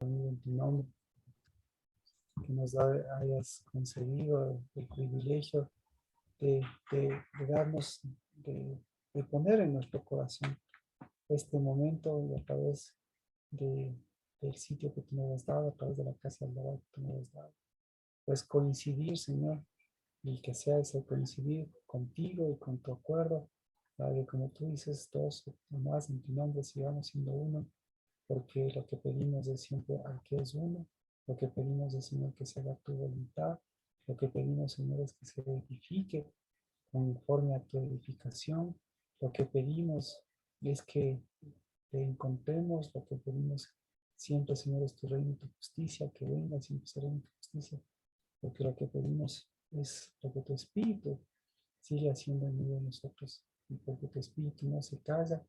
En tu nombre, que nos hayas concedido el privilegio de darnos, de poner en nuestro corazón este momento y a través de, del sitio que tú nos has dado, a través de la casa del Daba que tú nos has dado. Pues coincidir, Señor, y que sea ese coincidir contigo y con tu acuerdo, Padre, como tú dices, todos más en tu nombre sigamos siendo uno, porque lo que pedimos es siempre al que es uno, lo que pedimos es, Señor, que se haga tu voluntad, lo que pedimos, Señor, es que se edifique conforme a tu edificación, lo que pedimos es que te encontremos, lo que pedimos siempre, Señor, es tu reino y tu justicia, que venga siempre ese reino y tu justicia, porque lo que pedimos es lo que tu Espíritu sigue haciendo en medio de nosotros, y porque tu Espíritu no se calla,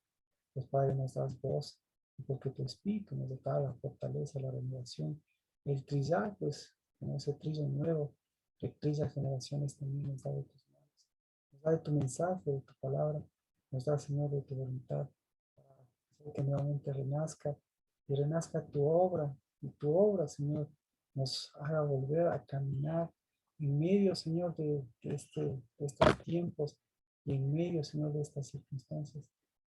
pues Padre nos das voz, y porque tu Espíritu nos da la fortaleza, la renovación, el trillar, pues, como ese trillo nuevo, que trilla generaciones también nos da de tus manos, nos da de tu mensaje, de tu palabra, nos da, Señor, de tu voluntad, para hacer que nuevamente renazca, y renazca tu obra, y tu obra, Señor, nos haga volver a caminar en medio, Señor, de estos tiempos, y en medio, Señor, de estas circunstancias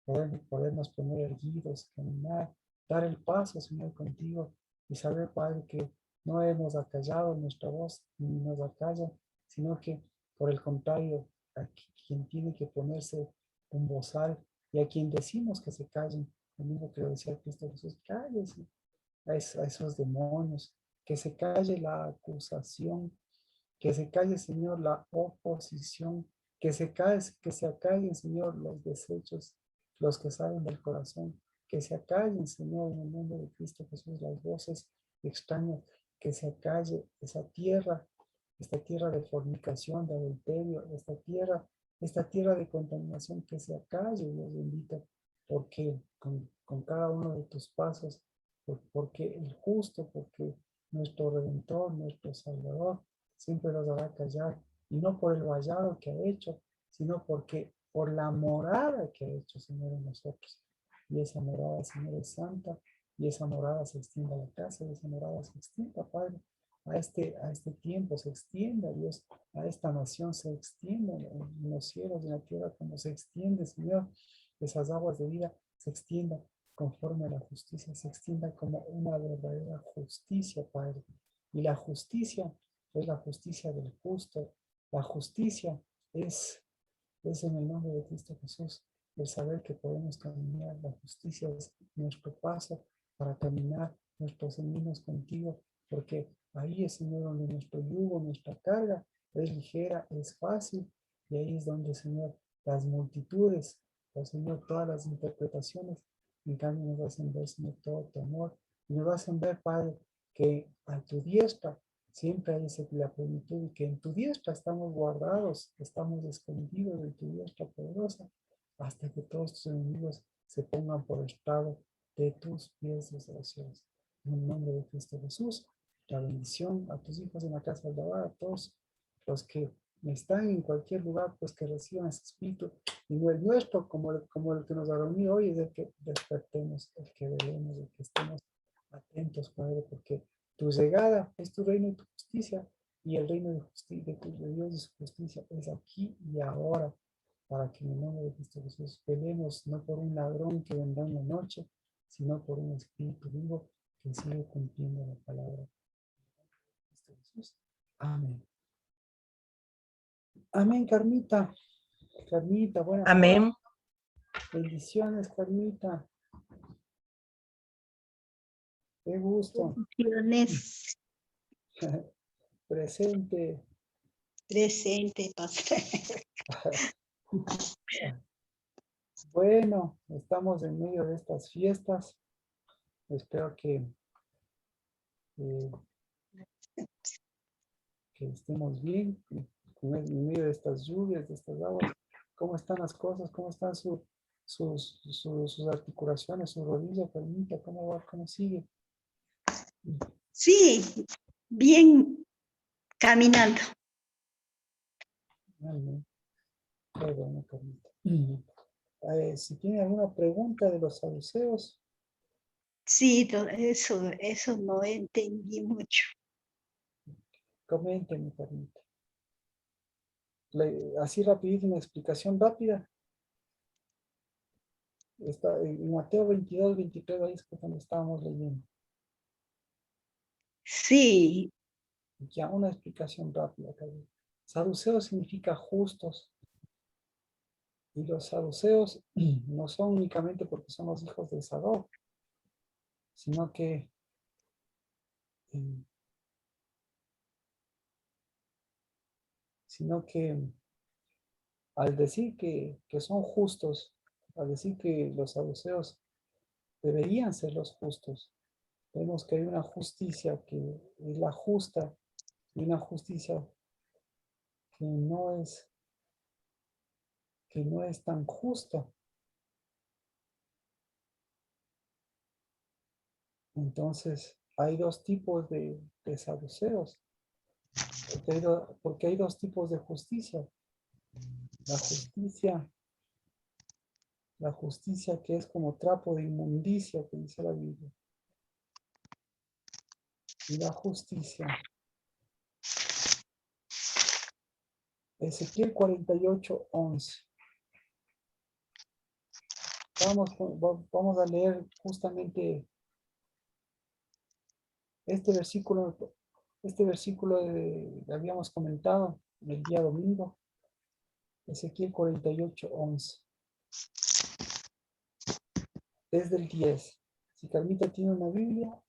podernos poner erguidos, caminar, dar el paso, Señor, contigo y saber, Padre, que no hemos acallado nuestra voz ni nos acalla, sino que por el contrario, a quien tiene que ponerse un bozal y a quien decimos que se callen, lo mismo que lo decía Cristo Jesús, cállese a esos demonios, que se calle la acusación, que se calle, Señor, la oposición, que se acallen, Señor, los desechos, los que salen del corazón, que se acallen, Señor, en el nombre de Cristo Jesús, las voces extrañas, que se acalle esa tierra, esta tierra de fornicación, de adulterio, esta tierra de contaminación, que se acalle, Dios bendito, porque con cada uno de tus pasos, porque el justo, porque nuestro Redentor, nuestro Salvador, siempre los hará callar, y no por el vallado que ha hecho, sino porque por la morada que ha hecho, Señor, en nosotros. Y esa morada, Señor, es santa, y esa morada se extiende a la casa, y esa morada se extiende, Padre, a este tiempo, se extiende, Dios, a esta nación se extiende en los cielos y en la tierra, como se extiende, Señor, esas aguas de vida se extiendan conforme a la justicia, se extienda como una verdadera justicia, Padre. Y la justicia es la justicia del justo. La justicia es en el nombre de Cristo Jesús, el saber que podemos caminar. La justicia es nuestro paso para caminar nuestros caminos contigo, porque ahí es, Señor, donde nuestro yugo, nuestra carga es ligera, es fácil, y ahí es donde, Señor, las multitudes, Señor, todas las interpretaciones, en cambio nos hacen ver, Señor, todo tu amor, y nos hacen ver, Padre, que a tu diestra siempre hay la plenitud y que en tu diestra estamos guardados, estamos escondidos en tu diestra poderosa, hasta que todos tus enemigos se pongan por estrado de tus pies desgraciados. En el nombre de Cristo Jesús, la bendición a tus hijos en la casa del Daba, a todos los que están en cualquier lugar, pues que reciban ese espíritu, y no el nuestro, como el que nos ha reunido hoy, es el que despertemos, el que velemos, el que estemos atentos, Padre, porque tu llegada es tu reino y tu justicia, y el reino de, de Dios y su justicia es aquí y ahora, para que en el nombre de Cristo Jesús velemos no por un ladrón que vendrá en la noche, sino por un espíritu vivo que sigue cumpliendo la palabra de Cristo Jesús. Amén. Amén, Carmita. Carmita, buenas tardes. Amén. Bendiciones, Carmita. Qué gusto. Bendiciones. Presente. Presente, pastor. Bueno, estamos en medio de estas fiestas. Espero eh, que estemos bien en medio de estas lluvias, de estas aguas. ¿Cómo están las cosas? ¿Cómo están sus articulaciones, su rodilla, Carmita? ¿Cómo va? ¿Cómo sigue? Sí, bien caminando. Amén. Qué bueno, Carmita. Si tiene alguna pregunta de los saduceos, Sí, eso no entendí mucho. Coméntenme, Carmita. Así rapidito, una explicación rápida. Está en Mateo 22, 23, ahí es cuando estábamos leyendo. Sí, Ya, una explicación rápida, Carmita. Saduceos significa justos. Y los saduceos no son únicamente porque son los hijos de Sadoc, sino que eh, al decir que son justos, al decir que los saduceos deberían ser los justos, vemos que hay una justicia que es la justa y una justicia que no es tan justa. Entonces, hay dos tipos de saduceos, porque hay dos tipos de justicia. La justicia La justicia que es como trapo de inmundicia, que dice la Biblia. Y la justicia. Ezequiel 48:11. Vamos a leer justamente este versículo. Este versículo habíamos comentado el día domingo. Ezequiel 48:11. Desde el 10. Si Carmita tiene una Biblia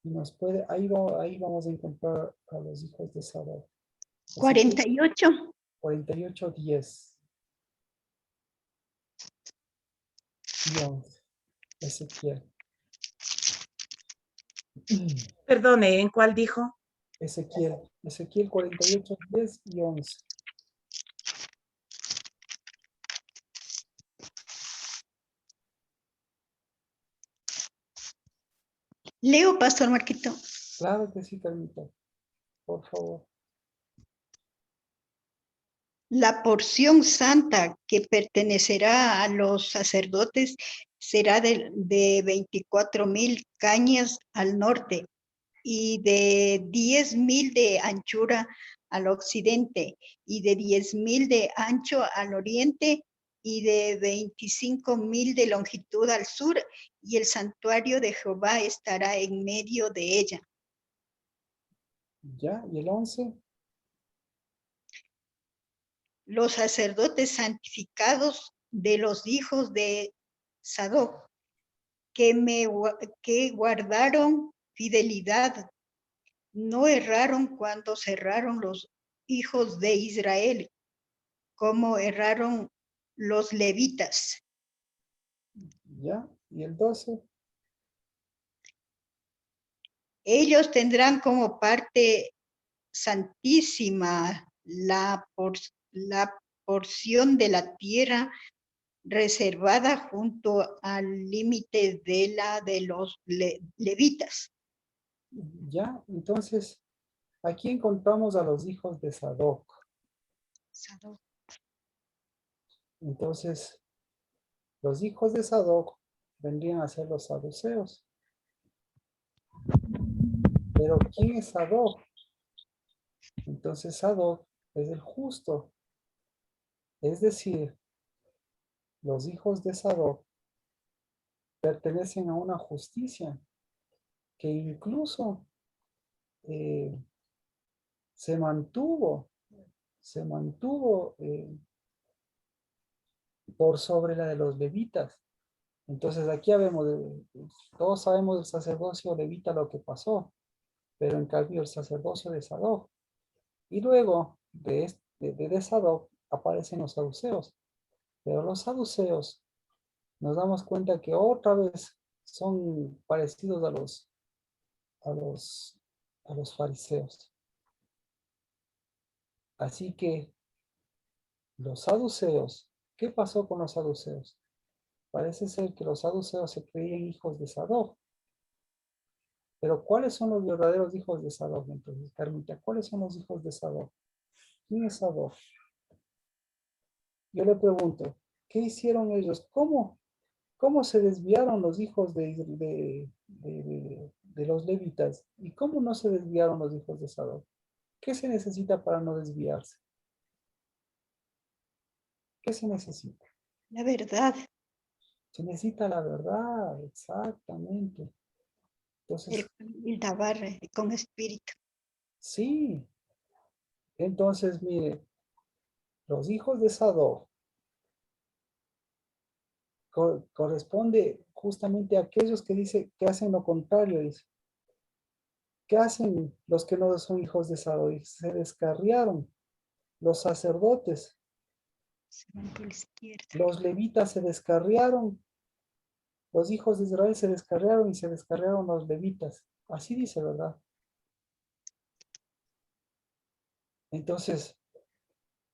y nos puede, ahí vamos a encontrar a los hijos de Sadoc. 48. 48:10 y 11. Ezequiel. Perdone, ¿en cuál dijo? Ezequiel 48:10 y 11. Leo, Pastor Marquito. Claro que sí, Carmita. Por favor. La porción santa que pertenecerá a los sacerdotes será de 24,000 cañas al norte y de 10,000 de anchura al occidente y de 10,000 de ancho al oriente y de 25,000 de longitud al sur, y el santuario de Jehová estará en medio de ella. ¿Ya? ¿Y el 11? Los sacerdotes santificados de los hijos de Sadoc, que guardaron fidelidad, no erraron cuando cerraron los hijos de Israel, como erraron los levitas. ¿Ya? ¿Y el 12? Ellos tendrán como parte santísima la porción de la tierra reservada junto al límite de los levitas. ¿Ya? Entonces, aquí encontramos a los hijos de Sadoc. Entonces, los hijos de Sadoc vendrían a ser los saduceos. Pero ¿quién es Sadoc? Entonces, Sadoc es el justo. Es decir, los hijos de Sadoc pertenecen a una justicia que incluso se mantuvo por sobre la de los levitas. Entonces aquí ya vemos, todos sabemos del sacerdocio levita lo que pasó, pero en cambio el sacerdocio de Sadoc. Y luego de Sadoc aparecen los saduceos, pero los saduceos nos damos cuenta que otra vez son parecidos a los, a los fariseos. Así que los saduceos, ¿qué pasó con los saduceos? Parece ser que los saduceos se creían hijos de Sadoc. Pero ¿cuáles son los verdaderos hijos de Sadoc? Entonces, Carmita, ¿cuáles son los hijos de Sadoc? ¿Quién es Sadoc? Yo le pregunto, ¿qué hicieron ellos? ¿Cómo? ¿Cómo se desviaron los hijos de los levitas? ¿Y cómo no se desviaron los hijos de Sadoc? ¿Qué se necesita para no desviarse? ¿Qué se necesita? La verdad. Se necesita la verdad, exactamente. El, Entonces, el lavar con espíritu. sí. Entonces, mire, los hijos de Sadoc corresponde justamente a aquellos que dice que hacen lo contrario, dice. ¿Qué hacen los que no son hijos de Sadoc? Se descarriaron. Los sacerdotes, Se van por la izquierda. los levitas se descarriaron. Los hijos de Israel se descarriaron y se descarriaron los levitas. Así dice, ¿verdad? Entonces,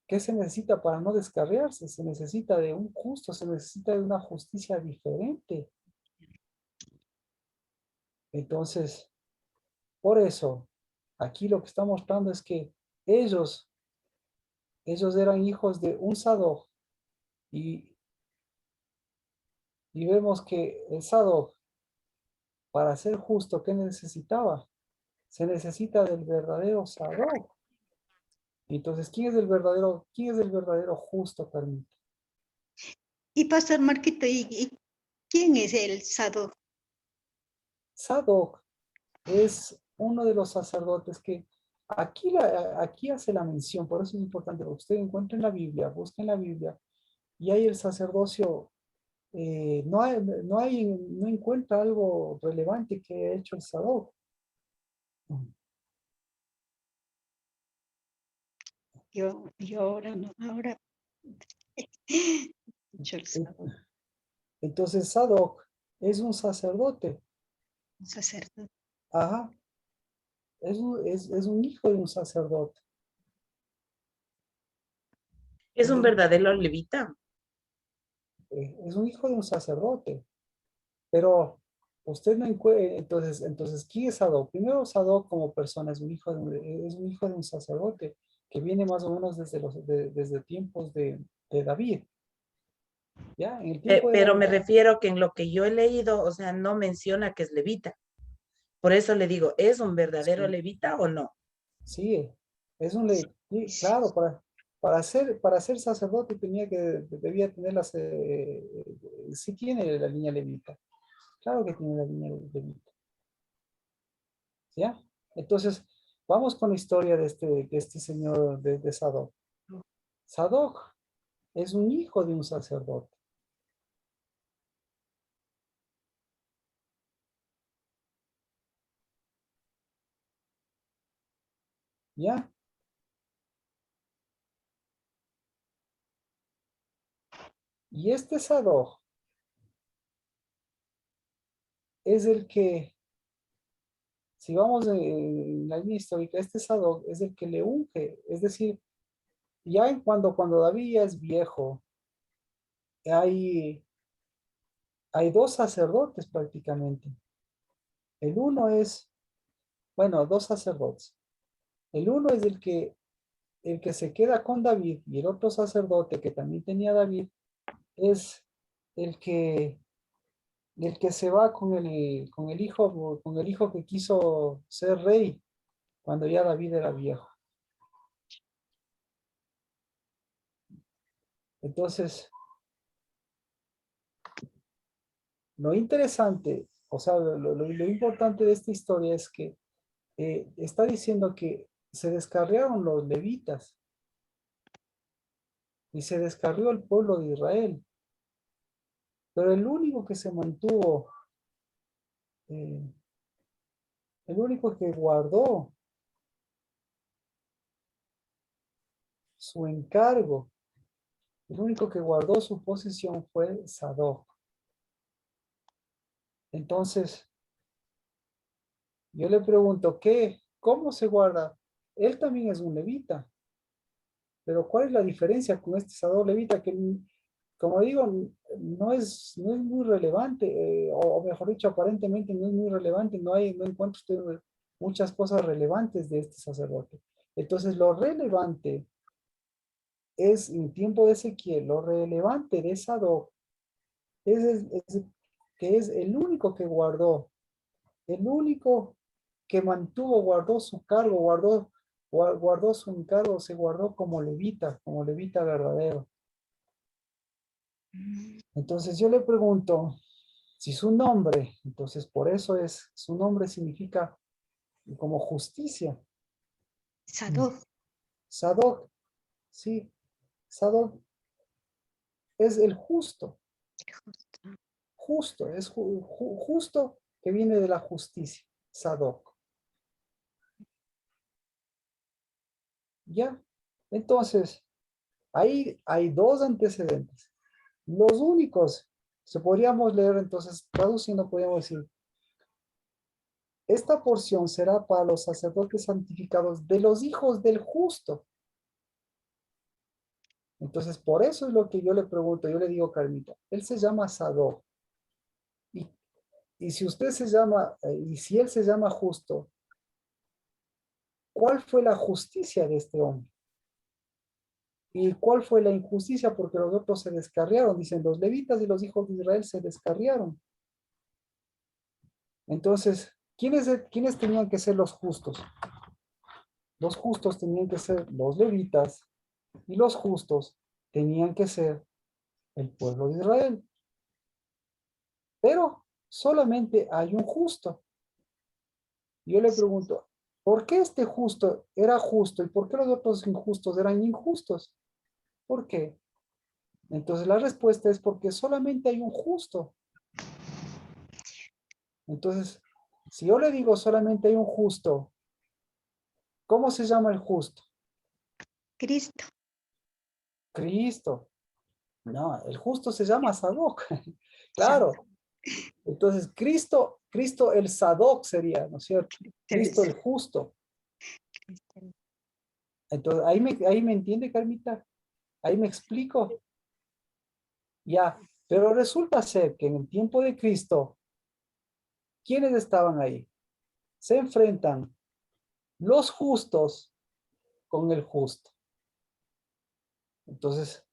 ¿qué se necesita para no descarriarse? Se necesita de un justo, se necesita de una justicia diferente. Entonces, por eso, aquí lo que está mostrando es que ellos, ellos eran hijos de un Sadoc y, y vemos que el Sadoc, para ser justo, ¿qué necesitaba? Se necesita del verdadero Sadoc. Entonces, quién es el verdadero justo, Carmita? Y Pastor Marquito, ¿y quién es el Sadoc? Sadoc es uno de los sacerdotes que aquí hace la mención, por eso es importante, porque usted encuentra en la Biblia, busca en la Biblia, y hay el sacerdocio, no encuentra algo relevante que haya hecho el Sadoc. Yo ahora no, ahora yo el Sadoc, Entonces, Sadoc es un sacerdote, un sacerdote. ajá, es un hijo de un sacerdote. Es un verdadero levita. Es un hijo de un sacerdote, pero usted no encuentra, entonces, ¿quién es Sadoc? Primero, Sadoc como persona es un hijo de un sacerdote que viene más o menos desde tiempos de David, ¿ya? En el tiempo de Pero David, me refiero que en lo que yo he leído, o sea, no menciona que es levita. Por eso le digo, ¿es un verdadero sí, levita o no? sí, sí, Sí, claro, para ser sacerdote debía tener sí tiene la línea levita, claro que tiene la línea levita. ¿Ya? Entonces, vamos con la historia de este señor de Sadoc. Sadoc es un hijo de un sacerdote. ¿Ya? Y este Sadoc es el que, si vamos en la línea histórica, este Sadoc es el que le unge. Es decir, cuando David ya es viejo, hay, hay dos sacerdotes prácticamente. El uno es, bueno, dos sacerdotes. El uno es el que se queda con David y el otro sacerdote que también tenía David es el que, el que se va con el hijo que quiso ser rey cuando ya David era viejo. Entonces, lo interesante, o sea, lo importante de esta historia es que está diciendo que se descarriaron los levitas y se descarrió el pueblo de Israel, pero eh, el único que guardó su encargo, el único que guardó su posición fue Sadoc. Entonces, yo le pregunto, ¿cómo se guarda? Él también es un levita, pero ¿cuál es la diferencia con este Sadoc levita que, como digo, no es muy relevante, o mejor dicho, aparentemente no es muy relevante, no encuentro usted muchas cosas relevantes de este sacerdote. Entonces, lo relevante es en tiempo de Ezequiel, lo relevante de Sadoc que es el único que guardó, el único que mantuvo, guardó su cargo, guardó su encargo, se guardó como levita verdadero. Entonces yo le pregunto, si su nombre, entonces por eso su nombre significa como justicia. Sadoc. Sadoc, sí, Sadoc es el justo, justo que viene de la justicia, Sadoc. ¿Ya? Entonces, ahí hay dos antecedentes. Los únicos, se podríamos leer entonces, traduciendo, podríamos decir, esta porción será para los sacerdotes santificados de los hijos del justo. Entonces, por eso es lo que yo le pregunto, yo le digo, Carmita, él se llama Sadoc. Y, y si usted se llama, y si él se llama justo, ¿cuál fue la justicia de este hombre? ¿Y cuál fue la injusticia? Porque los otros se descarriaron, dicen los levitas y los hijos de Israel se descarriaron. Entonces, ¿quiénes tenían que ser los justos? Los justos tenían que ser los levitas y los justos tenían que ser el pueblo de Israel. Pero solamente hay un justo. Yo le pregunto, ¿por qué este justo era justo y por qué los otros injustos eran injustos? ¿Por qué? Entonces la respuesta es porque solamente hay un justo. Entonces, si yo le digo solamente hay un justo, ¿cómo se llama el justo? Cristo. Cristo. No, el justo se llama Sadoc. Claro. Entonces, Cristo el Sadoc sería, ¿no es cierto? Cristo el justo. Entonces, ahí me entiende, Carmita. Ahí me explico. Ya, pero resulta ser que en el tiempo de Cristo, ¿quiénes estaban ahí? Se enfrentan los justos con el justo. Entonces,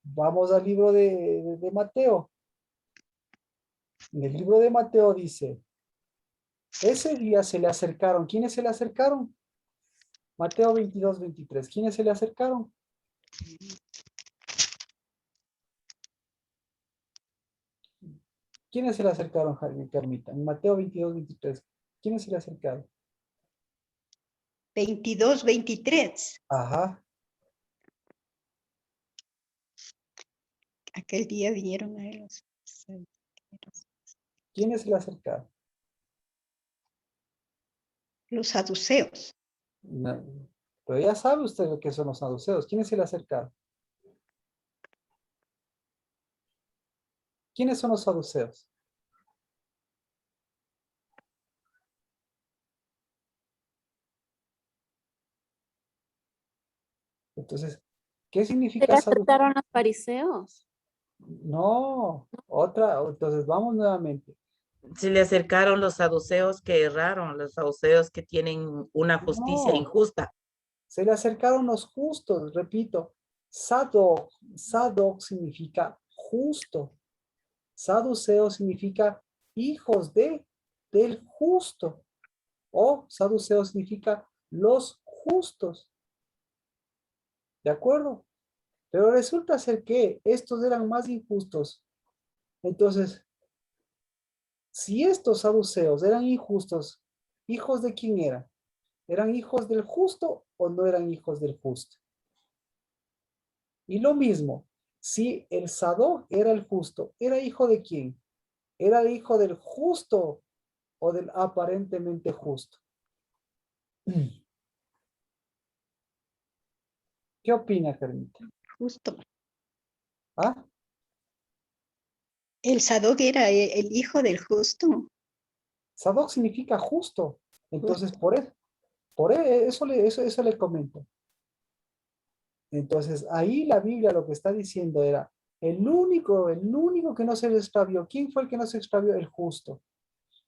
vamos al libro de Mateo. En el libro de Mateo dice, ese día se le acercaron. ¿Quiénes se le acercaron? Mateo 22, 23. ¿Quiénes se le acercaron? ¿Quiénes se le acercaron, Carmita? En Mateo 22, 23. ¿Quiénes se le acercaron? 22, 23. Ajá. Aquel día vinieron a él ¿Quiénes se le acercaron? los saduceos. No, pero ya sabe usted lo que son los saduceos. ¿Quiénes se le acercaron? ¿Quiénes son los saduceos? Entonces, ¿qué ¿Se significa le saduceo? acercaron los fariseos? No, otra. Entonces, vamos nuevamente. Se le acercaron los saduceos que erraron, los saduceos que tienen una justicia No, injusta. se le acercaron los justos, repito. Sadoc significa justo. Saduceo significa hijos del justo. O saduceo significa los justos. ¿De acuerdo? Pero resulta ser que estos eran más injustos. Entonces, si estos saduceos eran injustos, ¿hijos de quién eran? ¿Eran hijos del justo o no eran hijos del justo? Y lo mismo, si el Sadoc era el justo, ¿era hijo de quién? ¿Era el hijo del justo o del aparentemente justo? ¿Qué opina, Carmita? Justo. ¿Ah? El Sadoc era el hijo del justo. Sadoc significa justo. Entonces, eso le comento. Entonces, ahí la Biblia lo que está diciendo era, el único que no se extravió. ¿Quién fue el que no se extravió? El justo.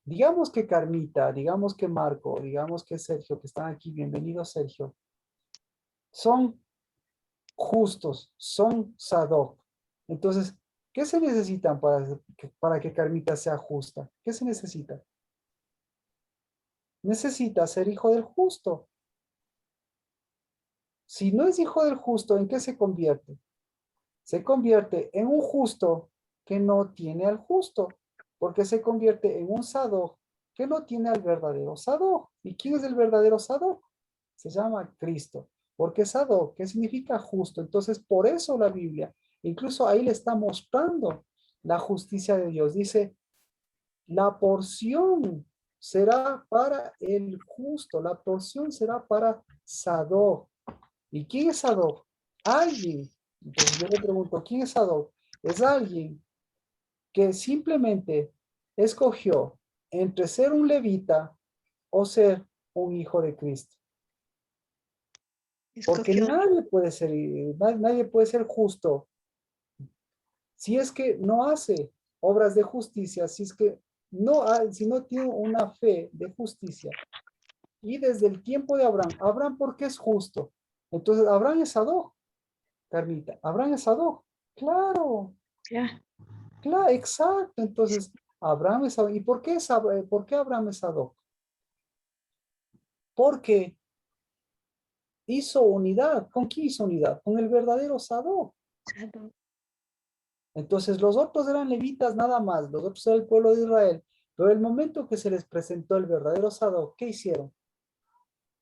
Digamos que Carmita, digamos que Marco, digamos que Sergio, que están aquí, bienvenido Sergio, son justos, son Sadoc. Entonces, ¿Qué se necesitan para que Carmita sea justa? ¿Qué se necesita? Necesita ser hijo del justo. Si no es hijo del justo, ¿en qué se convierte? Se convierte en un justo que no tiene al justo, porque se convierte en un Sadoc que no tiene al verdadero Sadoc. ¿Y quién es el verdadero Sadoc? Se llama Cristo, porque Sadoc, que significa justo. Entonces, por eso la Biblia, incluso ahí le está mostrando la justicia de Dios. Dice, la porción será para el justo, la porción será para Sadoc. ¿Y quién es Sadoc? Alguien. Entonces yo le pregunto, ¿quién es Sadoc? Es alguien que simplemente escogió entre ser un levita o ser un hijo de Cristo. Porque Escogió. nadie puede ser justo si es que no hace obras de justicia, si es que si no tiene una fe de justicia. Y desde el tiempo de Abraham, ¿por qué es justo? Entonces, Abraham es Sadoc, Carmita. Abraham es Sadoc. Claro, Ya. claro, exacto. Entonces, Abraham es Sadoc. ¿Y por qué Abraham es Sadoc? Porque hizo unidad. ¿Con quién hizo unidad? Con el verdadero Sadoc. Entonces, los otros eran levitas nada más. Los otros eran el pueblo de Israel. Pero el momento que se les presentó el verdadero Sadoc, ¿qué hicieron?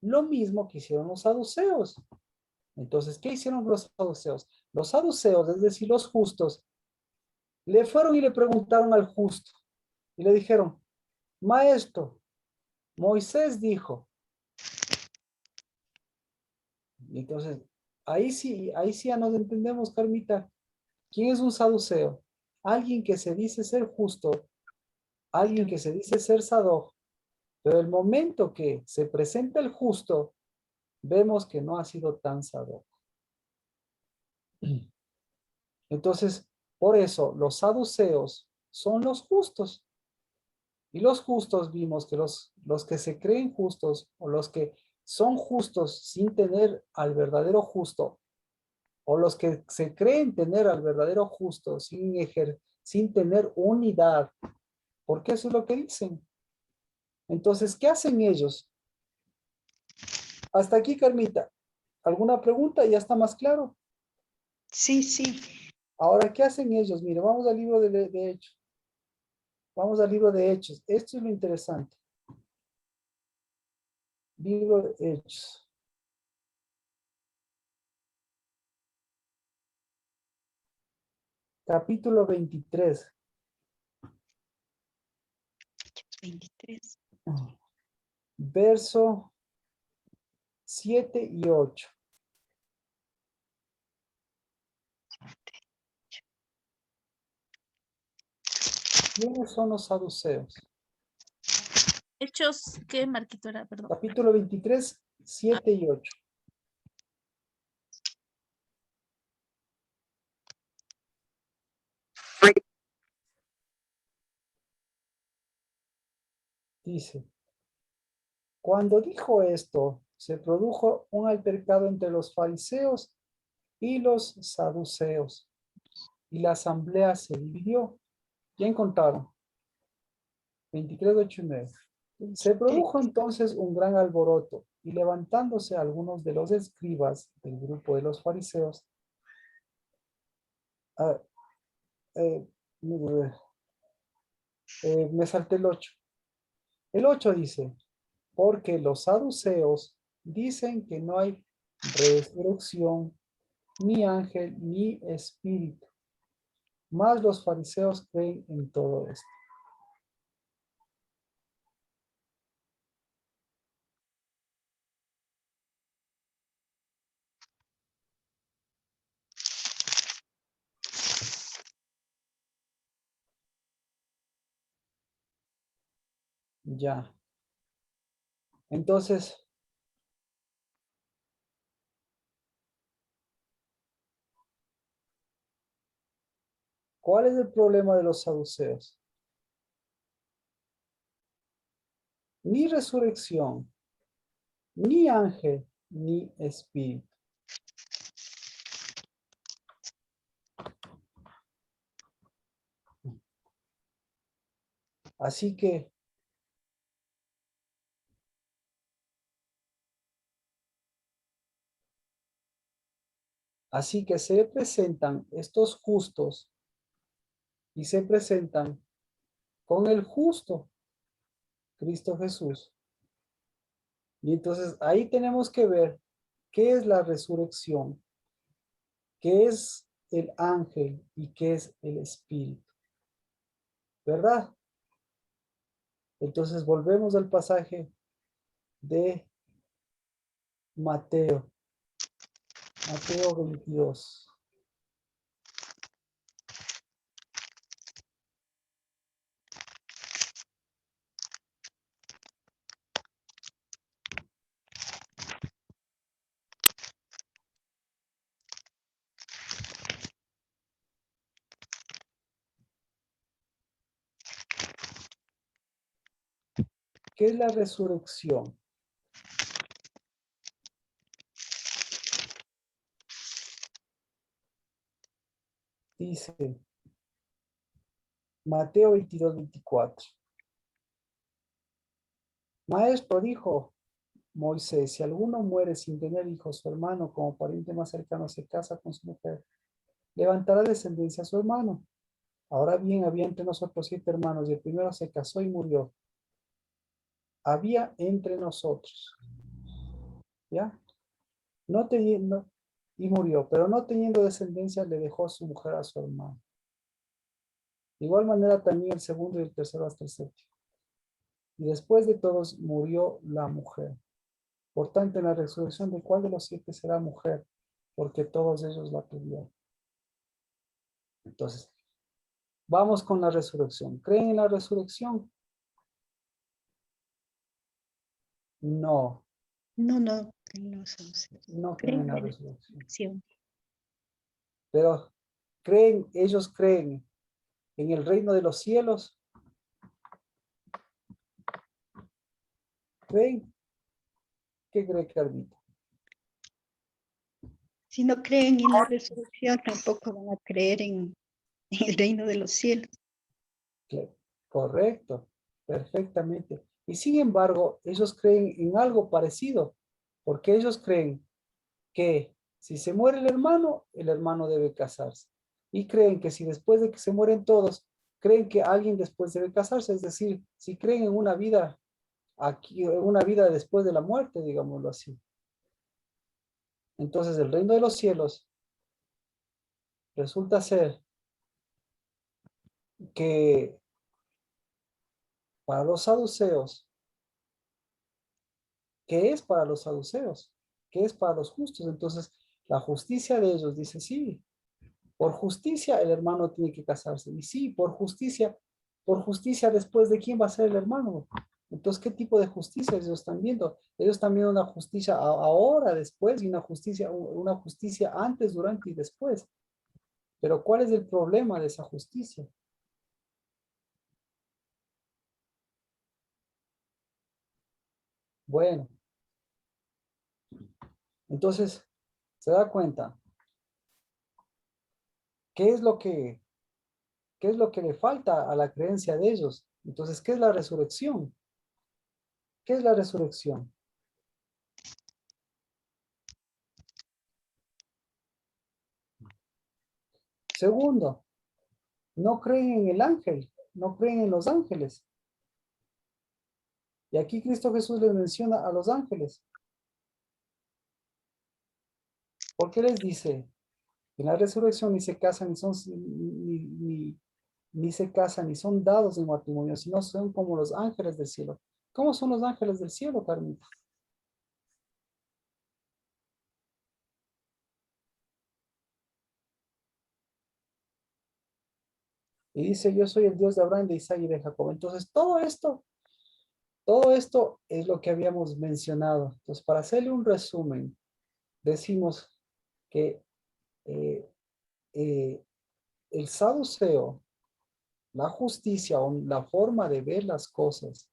Lo mismo que hicieron los saduceos. Entonces, ¿qué hicieron los saduceos? Los saduceos, es decir, los justos, le fueron y le preguntaron al justo y le dijeron, maestro, Moisés dijo. Y entonces, ahí sí ya nos entendemos, Carmita. ¿Quién es un saduceo? Alguien que se dice ser justo, alguien que se dice ser Sadoc, pero el momento que se presenta el justo, vemos que no ha sido tan Sadoc. Entonces, por eso los saduceos son los justos. Y los justos vimos que los que se creen justos o los que son justos sin tener al verdadero justo o los que se creen tener al verdadero justo sin tener unidad, porque eso es lo que dicen. Entonces, ¿qué hacen ellos? Hasta aquí, Carmita. ¿Alguna pregunta? ¿Ya está más claro? Sí, sí. Ahora, ¿qué hacen ellos? Mire, vamos al libro de Hechos. Vamos al libro de Hechos. Esto es lo interesante. Libro de Hechos. Capítulo 23. 23. Verso 7 y 8. ¿Quiénes son los saduceos? Hechos, ¿qué Marquito era? Perdón. Capítulo 23, 7 y 8. Dice, cuando dijo esto, se produjo un altercado entre los fariseos y los saduceos, y la asamblea se dividió. Ya encontraron. 23, 8 y 9. Se produjo entonces un gran alboroto, y levantándose algunos de los escribas del grupo de los fariseos, ah, eh, me salté el 8. El 8 dice, porque los saduceos dicen que no hay resurrección, ni ángel, ni espíritu. Más los fariseos creen en todo esto. Ya. Entonces, ¿cuál es el problema de los saduceos? Ni resurrección, ni ángel, ni espíritu. Así que se presentan estos justos y se presentan con el justo, Cristo Jesús. Y entonces ahí tenemos que ver qué es la resurrección, qué es el ángel y qué es el espíritu, ¿verdad? Entonces volvemos al pasaje de Mateo, Mateo 22. ¿Qué es la resurrección? Dice Mateo 22, 24. Maestro, dijo Moisés, si alguno muere sin tener hijos, su hermano como pariente más cercano se casa con su mujer, levantará descendencia a su hermano. Ahora bien, había entre nosotros 7 hermanos y el primero se casó y murió. Había entre nosotros, ¿ya? Y murió, pero no teniendo descendencia le dejó su mujer a su hermano. De igual manera también el segundo y el tercero hasta el séptimo. Y después de todos murió la mujer. Por tanto, en la resurrección, ¿de cuál de los 7 será mujer? Porque todos ellos la tuvieron. Entonces, vamos con la resurrección. ¿Creen en la resurrección? No, No, no, no somos. no creen Creen en la en la resurrección. acción. Pero ellos creen en el reino de los cielos. ¿Creen? ¿Qué cree Carlita? Si no creen en la resurrección, tampoco van a creer en el reino de los cielos. Correcto, perfectamente. Y sin embargo, ellos creen en algo parecido, porque ellos creen que si se muere el hermano debe casarse. Y creen que si después de que se mueren todos, creen que alguien después debe casarse, es decir, si creen en una vida aquí, en una vida después de la muerte, digámoslo así. Entonces, el reino de los cielos resulta ser que para los saduceos, ¿qué es para los saduceos? ¿Qué es para los justos? Entonces, la justicia de ellos dice, sí, por justicia el hermano tiene que casarse. Y sí, por justicia después de quién va a ser el hermano. Entonces, ¿qué tipo de justicia ellos están viendo? Ellos están viendo una justicia ahora, después, y una justicia antes, durante y después. Pero ¿cuál es el problema de esa justicia? Bueno, entonces, se da cuenta, ¿qué es lo que, qué es lo que le falta a la creencia de ellos? Entonces, ¿qué es la resurrección? ¿Qué es la resurrección? Segundo, no creen en el ángel, no creen en los ángeles. Y aquí Cristo Jesús les menciona a los ángeles. ¿Por qué les dice? En la resurrección ni se casan, ni se casan, ni son dados en matrimonio, sino son como los ángeles del cielo. ¿Cómo son los ángeles del cielo, Carmita? Y dice, yo soy el Dios de Abraham, de Isaac y de Jacob. Entonces, todo esto es lo que habíamos mencionado. Entonces, para hacerle un resumen, decimos que eh, eh, el saduceo, la justicia o la forma de ver las cosas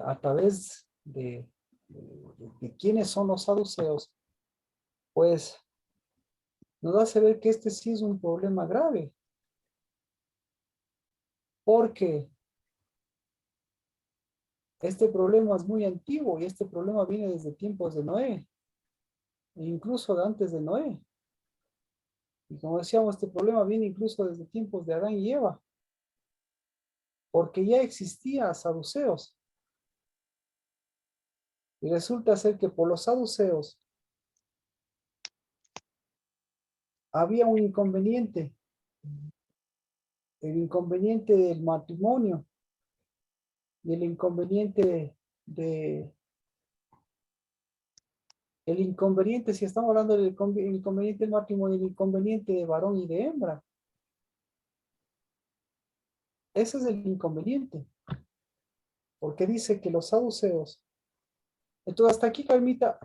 a través de quiénes son los saduceos, pues nos hace ver que este sí es un problema grave. ¿Por qué? Este problema es muy antiguo y este problema viene desde tiempos de Noé, e incluso de antes de Noé. Y como decíamos, este problema viene incluso desde tiempos de Adán y Eva, porque ya existía saduceos. Y resulta ser que por los saduceos había un inconveniente, el inconveniente del matrimonio y el inconveniente si estamos hablando del inconveniente del matrimonio, el inconveniente de varón y de hembra. Ese es el inconveniente, porque dice que los saduceos. Entonces, hasta aquí, Carmita,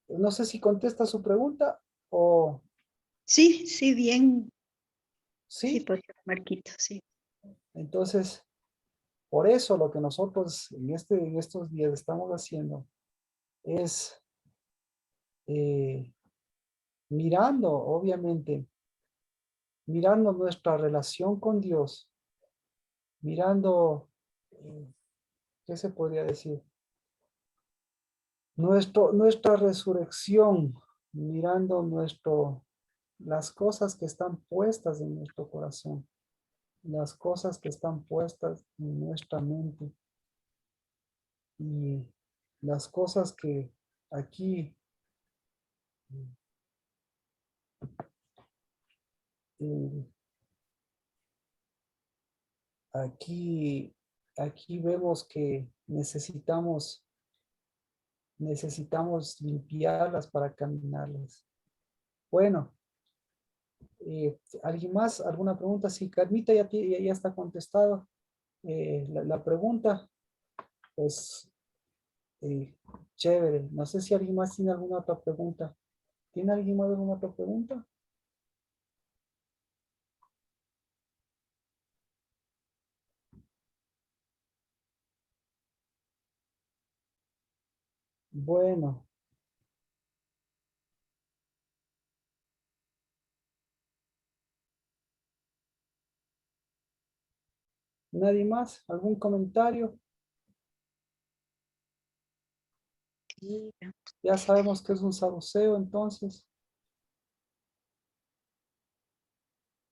no sé si contesta su pregunta o Sí, sí, bien. Sí, sí. pues, Marquito, sí. Entonces, por eso lo que nosotros en estos días estamos haciendo es mirando, obviamente, mirando nuestra relación con Dios, mirando, ¿qué se podría decir? Nuestra resurrección, mirando las cosas que están puestas en nuestro corazón, las cosas que están puestas en nuestra mente y las cosas que aquí, eh, aquí, aquí vemos que necesitamos limpiarlas para caminarlas. Bueno, ¿alguien más? ¿Alguna pregunta? Sí, Carmita ya está contestado. La pregunta, pues, chévere. No sé si alguien más tiene alguna otra pregunta. ¿Tiene alguien más alguna otra pregunta? Bueno, ¿nadie más? ¿Algún comentario? Sí, Ya sabemos que es un saduceo, entonces.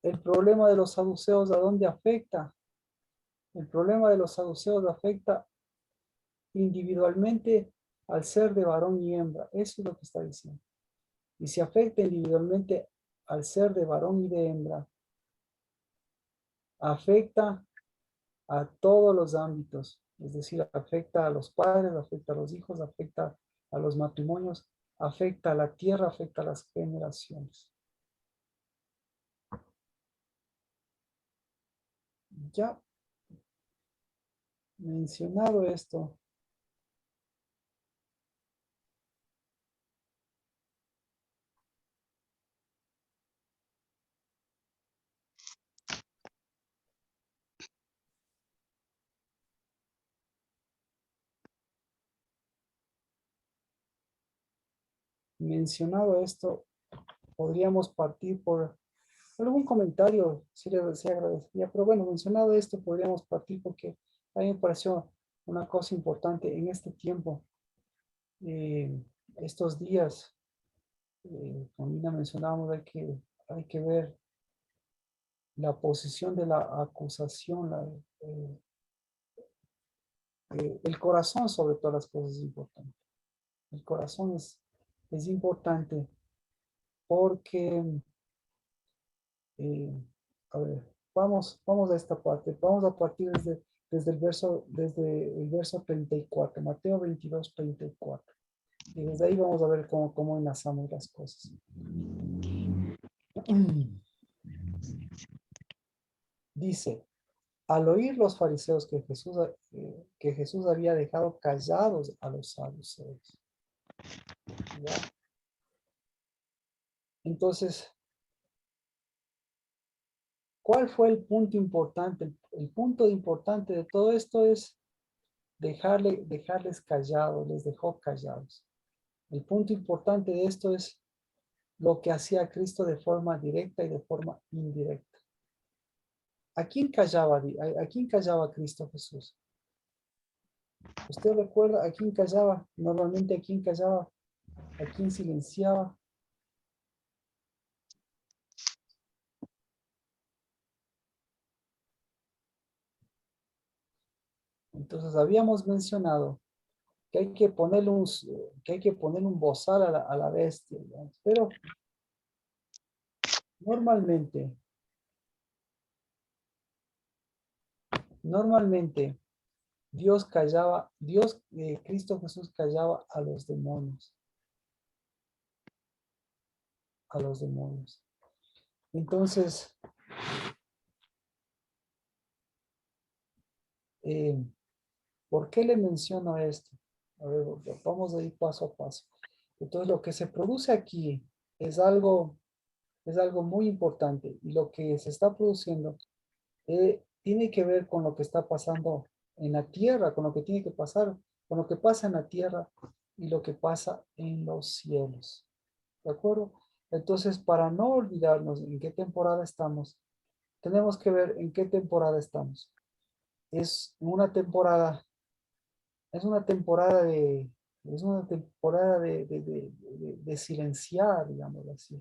El problema de los saduceos, ¿a dónde afecta? El problema de los saduceos afecta individualmente al ser de varón y hembra. Eso es lo que está diciendo. Y si afecta individualmente al ser de varón y de hembra, afecta a todos los ámbitos. Es decir, afecta a los padres, afecta a los hijos, afecta a los matrimonios, afecta a la tierra, afecta a las generaciones. Ya mencionado esto, podríamos partir por algún comentario, sí le agradecería, pero bueno, mencionado esto, podríamos partir porque a mí me pareció una cosa importante en este tiempo, eh, estos días, como Nina mencionábamos, hay que ver la posición de la acusación, el corazón sobre todas las cosas es importante. El corazón es importante porque, eh, a ver, vamos a esta parte, vamos a partir desde el verso 34, Mateo 22, 34. Y desde ahí vamos a ver cómo enlazamos las cosas. Dice, al oír los fariseos que Jesús había dejado callados a los saduceos. ¿Ya? Entonces, ¿cuál fue el punto importante? El punto importante de todo esto es dejarles callados, les dejó callados. El punto importante de esto es lo que hacía Cristo de forma directa y de forma indirecta. ¿A quién callaba Cristo Jesús? ¿Usted recuerda a quién callaba? Normalmente a quién callaba, a quién silenciaba. Entonces habíamos mencionado que hay que ponerle un bozal a la bestia, digamos. Pero normalmente Cristo Jesús callaba a los demonios, a los demonios. Entonces, ¿por qué le menciono esto? A ver, vamos a ir paso a paso. Entonces, lo que se produce aquí es algo, es algo muy importante, y lo que se está produciendo tiene que ver con lo que está pasando en la tierra, con lo que tiene que pasar, con lo que pasa en la tierra y lo que pasa en los cielos. ¿De acuerdo? Entonces, para no olvidarnos en qué temporada estamos, tenemos que ver en qué temporada estamos. Es una temporada, es una temporada de, es una temporada de silenciar, digámoslo así.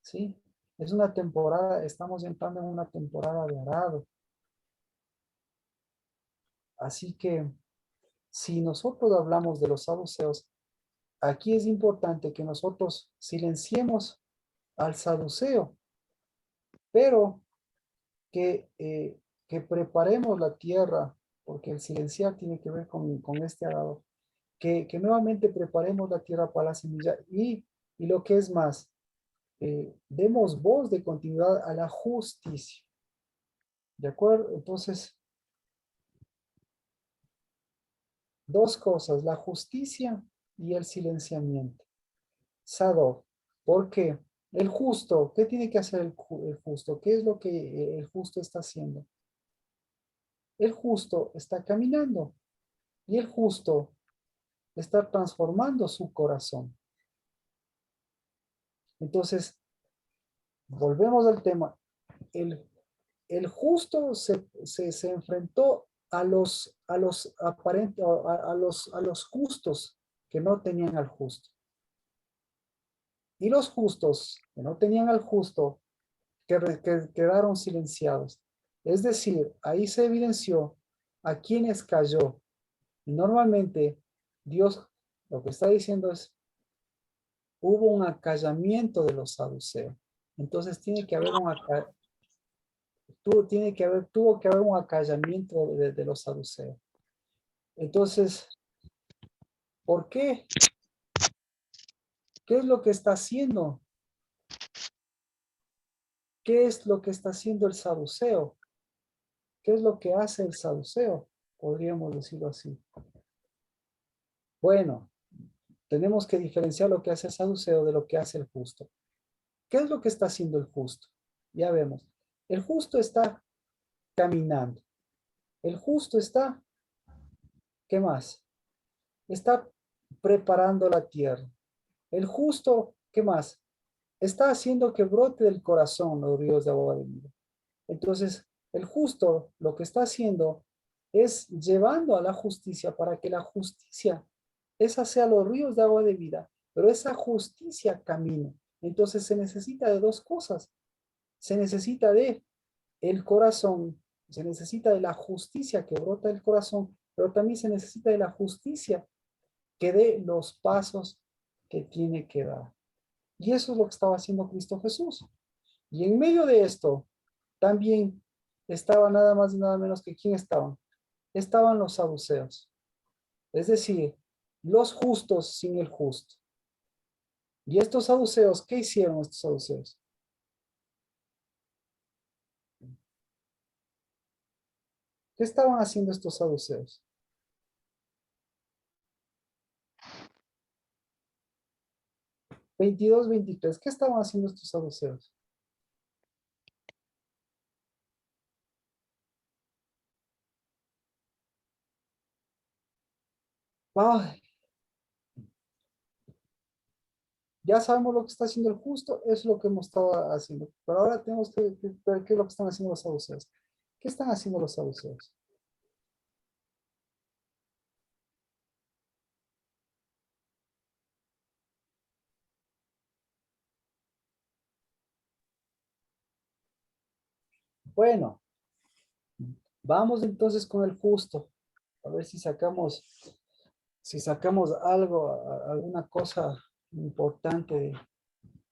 ¿Sí? Es una temporada, estamos entrando en una temporada de arado. Así que si nosotros hablamos de los saduceos, aquí es importante que nosotros silenciemos al saduceo, pero que preparemos la tierra, porque el silenciar tiene que ver con este arado, que nuevamente preparemos la tierra para la semilla y lo que es más, demos voz de continuidad a la justicia. ¿De acuerdo? Entonces, dos cosas, la justicia y el silenciamiento. Sado, ¿por qué? El justo, ¿qué tiene que hacer el justo? ¿Qué es lo que el justo está haciendo? El justo está caminando y el justo está transformando su corazón. Entonces, volvemos al tema. El, el justo se enfrentó a los aparentes, a los justos que no tenían al justo. Y los justos que no tenían al justo que quedaron silenciados. Es decir, ahí se evidenció a quienes cayó. Y normalmente Dios lo que está diciendo es, hubo un acallamiento de los saduceos. Entonces tuvo que haber un acallamiento de los saduceos. Entonces, ¿por qué? ¿Qué es lo que está haciendo? ¿Qué es lo que está haciendo el saduceo? ¿Qué es lo que hace el saduceo? Podríamos decirlo así. Bueno, tenemos que diferenciar lo que hace el saduceo de lo que hace el justo. ¿Qué es lo que está haciendo el justo? Ya vemos. El justo está caminando. El justo está, ¿qué más? Está preparando la tierra. El justo, ¿qué más? Está haciendo que brote del corazón los ríos de agua de vida. Entonces, el justo lo que está haciendo es llevando a la justicia para que la justicia, esa sea los ríos de agua de vida, pero esa justicia camine. Entonces se necesita de dos cosas. Se necesita de el corazón, se necesita de la justicia que brota del corazón, pero también se necesita de la justicia que dé los pasos que tiene que dar. Y eso es lo que estaba haciendo Cristo Jesús. Y en medio de esto, también estaba nada más y nada menos que ¿quién estaban? Estaban los saduceos. Es decir, los justos sin el justo. Y estos saduceos, ¿qué hicieron estos saduceos? ¿Qué estaban haciendo estos saduceos? Veintidós, 23. ¿Qué estaban haciendo estos saduceos? Ay, ya sabemos lo que está haciendo el justo, es lo que hemos estado haciendo. Pero ahora tenemos que ver qué es lo que están haciendo los saduceos. ¿Qué están haciendo los saduceos? Bueno, vamos entonces con el justo. A ver si sacamos algo, alguna cosa importante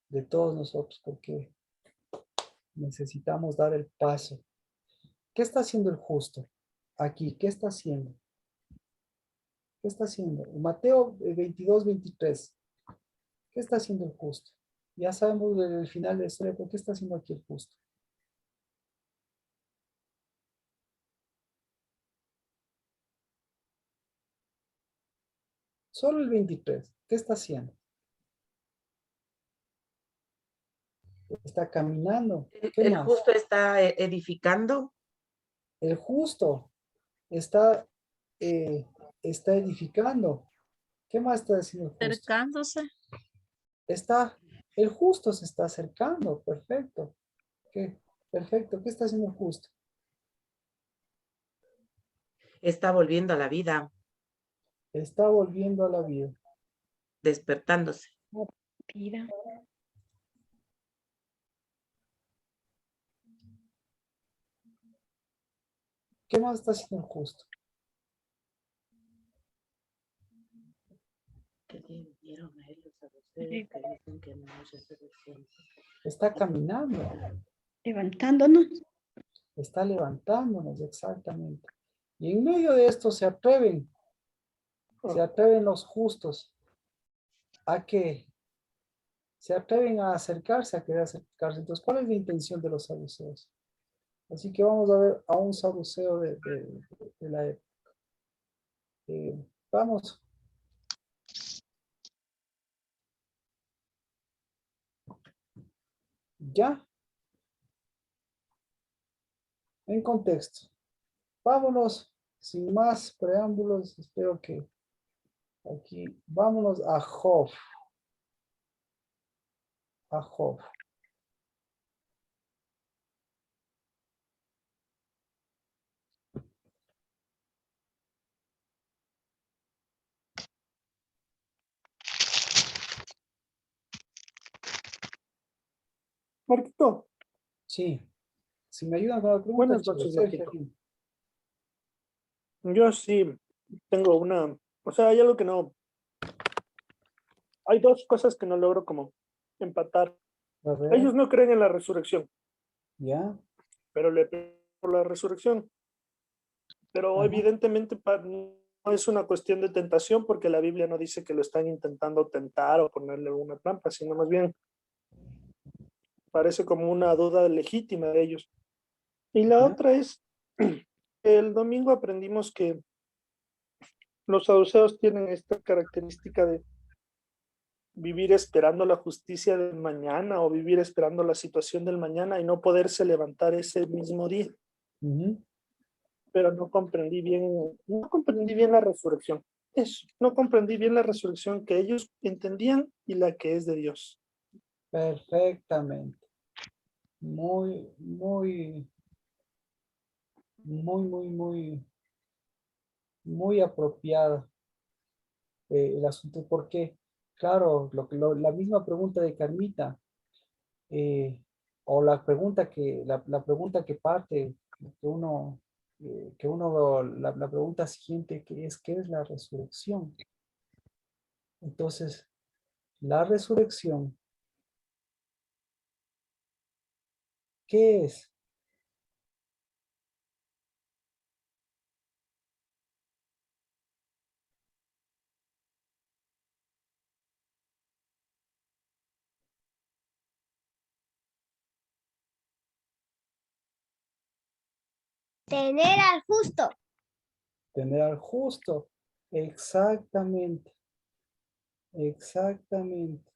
de todos nosotros, porque necesitamos dar el paso. ¿Qué está haciendo el justo? Aquí, ¿qué está haciendo? ¿Qué está haciendo? En Mateo 22, 23. ¿Qué está haciendo el justo? Ya sabemos el final de la historia, pero ¿qué está haciendo aquí el justo? Solo el 23. ¿Qué está haciendo? Está caminando. ¿Qué El más? justo está edificando, El justo está, eh, está edificando. ¿Qué más está haciendo el justo? Acercándose. Está, el justo se está acercando. Perfecto. ¿Qué? Perfecto. ¿Qué está haciendo el justo? está volviendo a la vida, Está volviendo a la vida. despertándose. Vida. ¿Qué más está haciendo el justo? ¿Qué le dieron a él los saduceos que dicen que no hay resurrección? Está caminando. Levantándonos. Está levantándonos, exactamente. Y en medio de esto se atreven los justos a que se atreven a acercarse, a querer acercarse. Entonces, ¿cuál es la intención de los saduceos? Así que vamos a ver a un saduceo de la época. Vamos. Ya, en contexto. Vámonos, sin más preámbulos, espero que aquí, vámonos a Job. A Job. Marquito, Sí, si me ayudan con la pregunta, buenas chévere. noches, Sergio, Marquito. dime. Yo sí tengo o sea, hay algo que no, hay dos cosas que no logro como empatar. A ver, Ellos no creen en la resurrección, ya. pero le creen por la resurrección. Pero Ajá. evidentemente no es una cuestión de tentación porque la Biblia no dice que lo están intentando tentar o ponerle una trampa, sino más bien parece como una duda legítima de ellos. Y la Ya. otra es, el domingo aprendimos que los saduceos tienen esta característica de vivir esperando la justicia del mañana o vivir esperando la situación del mañana y no poderse levantar ese mismo día. Ujú. Pero no comprendí bien la resurrección. Eso, no comprendí bien la resurrección que ellos entendían y la que es de Dios. Perfectamente. Muy, muy, muy, muy, muy, muy apropiado el asunto. Porque, claro, la misma pregunta de Carmita, eh, o la pregunta que parte, la pregunta siguiente que es, ¿qué es la resurrección? Entonces, la resurrección, ¿qué es? Tener al justo. Tener al justo. Exactamente, exactamente.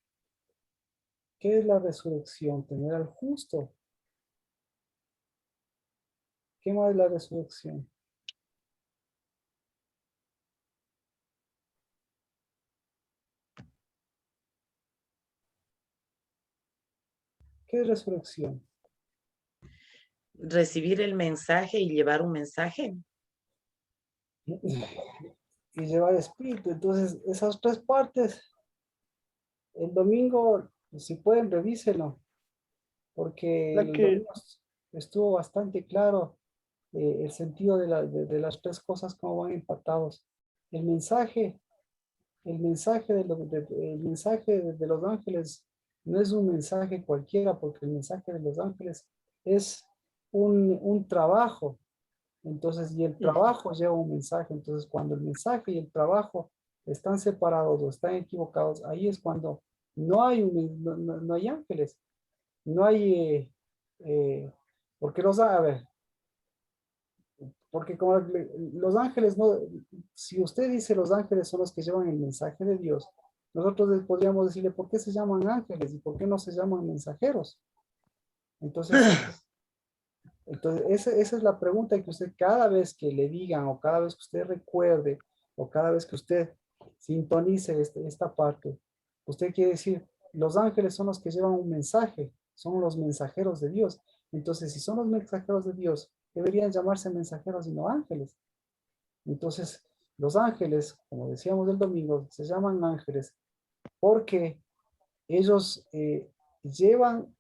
¿Qué es la resurrección? Tener al justo. ¿Qué más es la resurrección? ¿Qué es resurrección? Recibir el mensaje y llevar un mensaje. Y llevar espíritu. Entonces, esas tres partes, el domingo, si pueden, revísenlo. Porque La que, estuvo bastante claro el sentido de las tres cosas como van empatados. El mensaje, el mensaje de los ángeles no es un mensaje cualquiera, porque el mensaje de los ángeles es un trabajo. Entonces, y el trabajo lleva un mensaje. Entonces, cuando el mensaje y el trabajo están separados o están equivocados, ahí es cuando no hay, no hay ángeles. No hay, porque a ver, porque como los ángeles no, si usted dice los ángeles son los que llevan el mensaje de Dios, nosotros podríamos decirle por qué se llaman ángeles y por qué no se llaman mensajeros. Entonces, esa es la pregunta que usted cada vez que le digan o cada vez que usted recuerde o cada vez que usted sintonice esta parte, usted quiere decir, los ángeles son los que llevan un mensaje, son los mensajeros de Dios. Entonces, si son los mensajeros de Dios, deberían llamarse mensajeros y no ángeles. Entonces, los ángeles, como decíamos el domingo, se llaman ángeles porque ellos llevan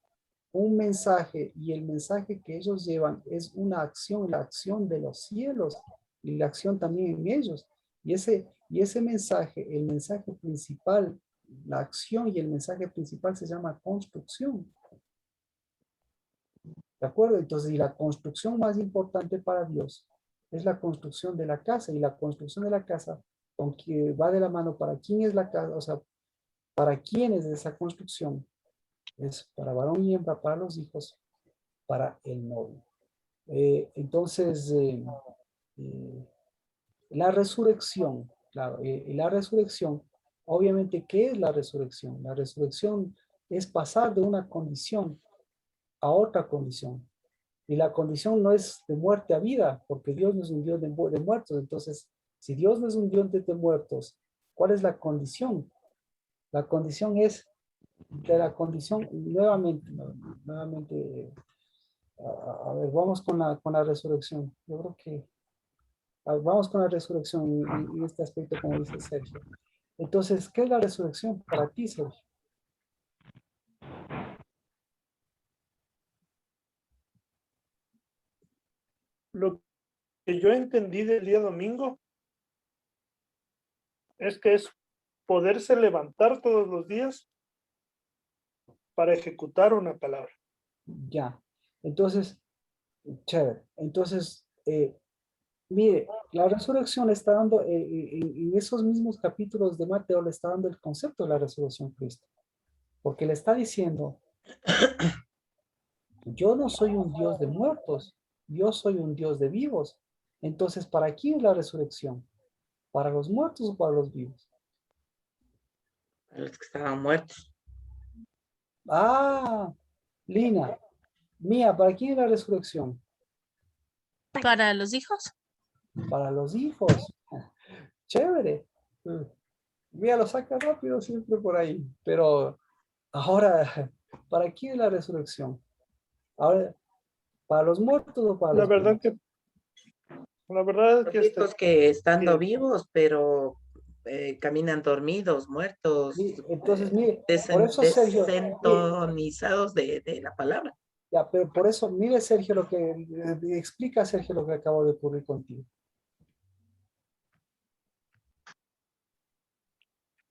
un mensaje y el mensaje que ellos llevan es una acción, la acción de los cielos y la acción también en ellos. Y ese mensaje, el mensaje principal, la acción y el mensaje principal se llama construcción. ¿De acuerdo? Entonces, y la construcción más importante para Dios es la construcción de la casa, y la construcción de la casa con que va de la mano para quién es la casa, o sea, para quién es esa construcción. Es para varón y hembra, para los hijos, para el novio. Entonces, la resurrección, claro, la resurrección, obviamente, ¿qué es la resurrección? La resurrección es pasar de una condición a otra condición. Y la condición no es de muerte a vida, porque Dios no es un Dios de muertos. Entonces, si Dios no es un Dios de muertos, ¿cuál es la condición? La condición es de la condición, nuevamente, a ver, vamos con la resurrección. Yo creo que vamos con la resurrección en este aspecto, como dice Sergio. Entonces, ¿qué es la resurrección para ti, Sergio? Lo que yo entendí del día domingo es que es poderse levantar todos los días para ejecutar una palabra. Ya. Entonces, chévere. Entonces, mire, la resurrección está dando, en esos mismos capítulos de Mateo, le está dando el concepto de la resurrección Cristo. Porque le está diciendo, yo no soy un Dios de muertos, yo soy un Dios de vivos. Entonces, ¿para quién es la resurrección? ¿Para los muertos o para los vivos? Los que estaban muertos. Ah, Lina, Mía, ¿para quién es la resurrección? Para los hijos. Para los hijos. Chévere. Mía lo saca rápido siempre por ahí. Pero ahora, ¿para quién es la resurrección? Ahora, ¿para los muertos o para La los verdad vivos? la verdad es Los que hijos que estando sí. vivos, pero caminan dormidos, muertos, Entonces, mire, por eso Sergio, mire, desentonizados de la palabra. ya, pero por eso, mire Sergio, lo que explica Sergio lo que acabo de ocurrir contigo.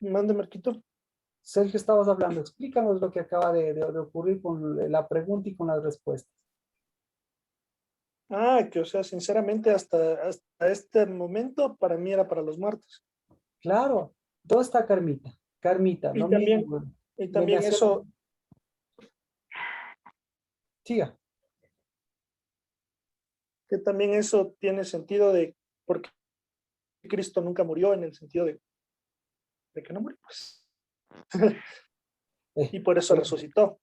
Mande, Marquito. Sergio, estabas hablando, explícanos lo que acaba de ocurrir con la pregunta y con las respuestas. Que o sea, sinceramente, hasta este momento, para mí era para los muertos. Claro, ¿dónde está Carmita? Carmita, Y no también, me, y también hacía- eso, Siga. que también eso tiene sentido de porque Cristo nunca murió, en el sentido de que no murió, pues. Y por eso Eh, resucitó.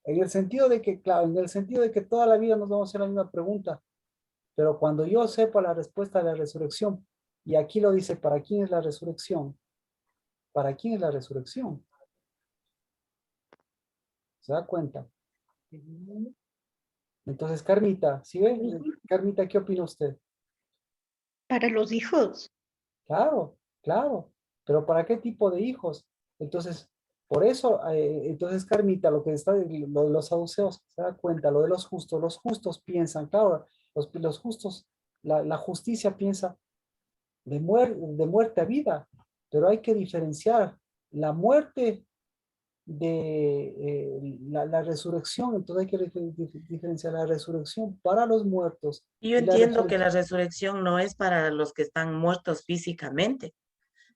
En el sentido de que, claro, en el sentido de que toda la vida nos vamos a hacer la misma pregunta, pero cuando yo sepa la respuesta de la resurrección, y aquí lo dice, ¿para quién es la resurrección? ¿Para quién es la resurrección? ¿Se da cuenta? Entonces, Carmita, ¿sí ve? Carmita, ¿qué opina usted? Para los hijos. Claro, claro, pero ¿para qué tipo de hijos? Entonces, Por eso, entonces, Carmita, lo que está, lo de los saduceos, se da cuenta, lo de los justos piensan, claro, los justos, la justicia piensa de muerte a vida, pero hay que diferenciar la muerte de la resurrección, entonces hay que diferenciar la resurrección para los muertos. Yo Y la entiendo que resurrección, la resurrección no es para los que están muertos físicamente,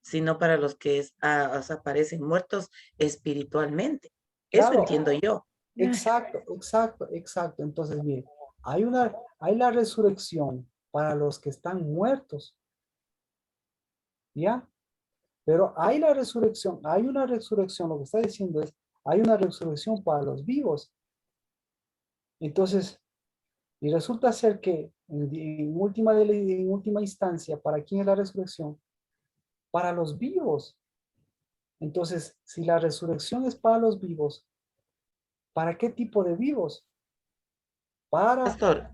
sino para los que o sea, parecen muertos espiritualmente. Eso claro, entiendo yo. exacto. Entonces, mire, hay la resurrección para los que están muertos, ¿ya? Pero hay una resurrección, lo que está diciendo es, hay una resurrección para los vivos. Entonces, y resulta ser que en última instancia, ¿para quién es la resurrección? Para los vivos. Entonces, si la resurrección es para los vivos, ¿para qué tipo de vivos? Para, Pastor,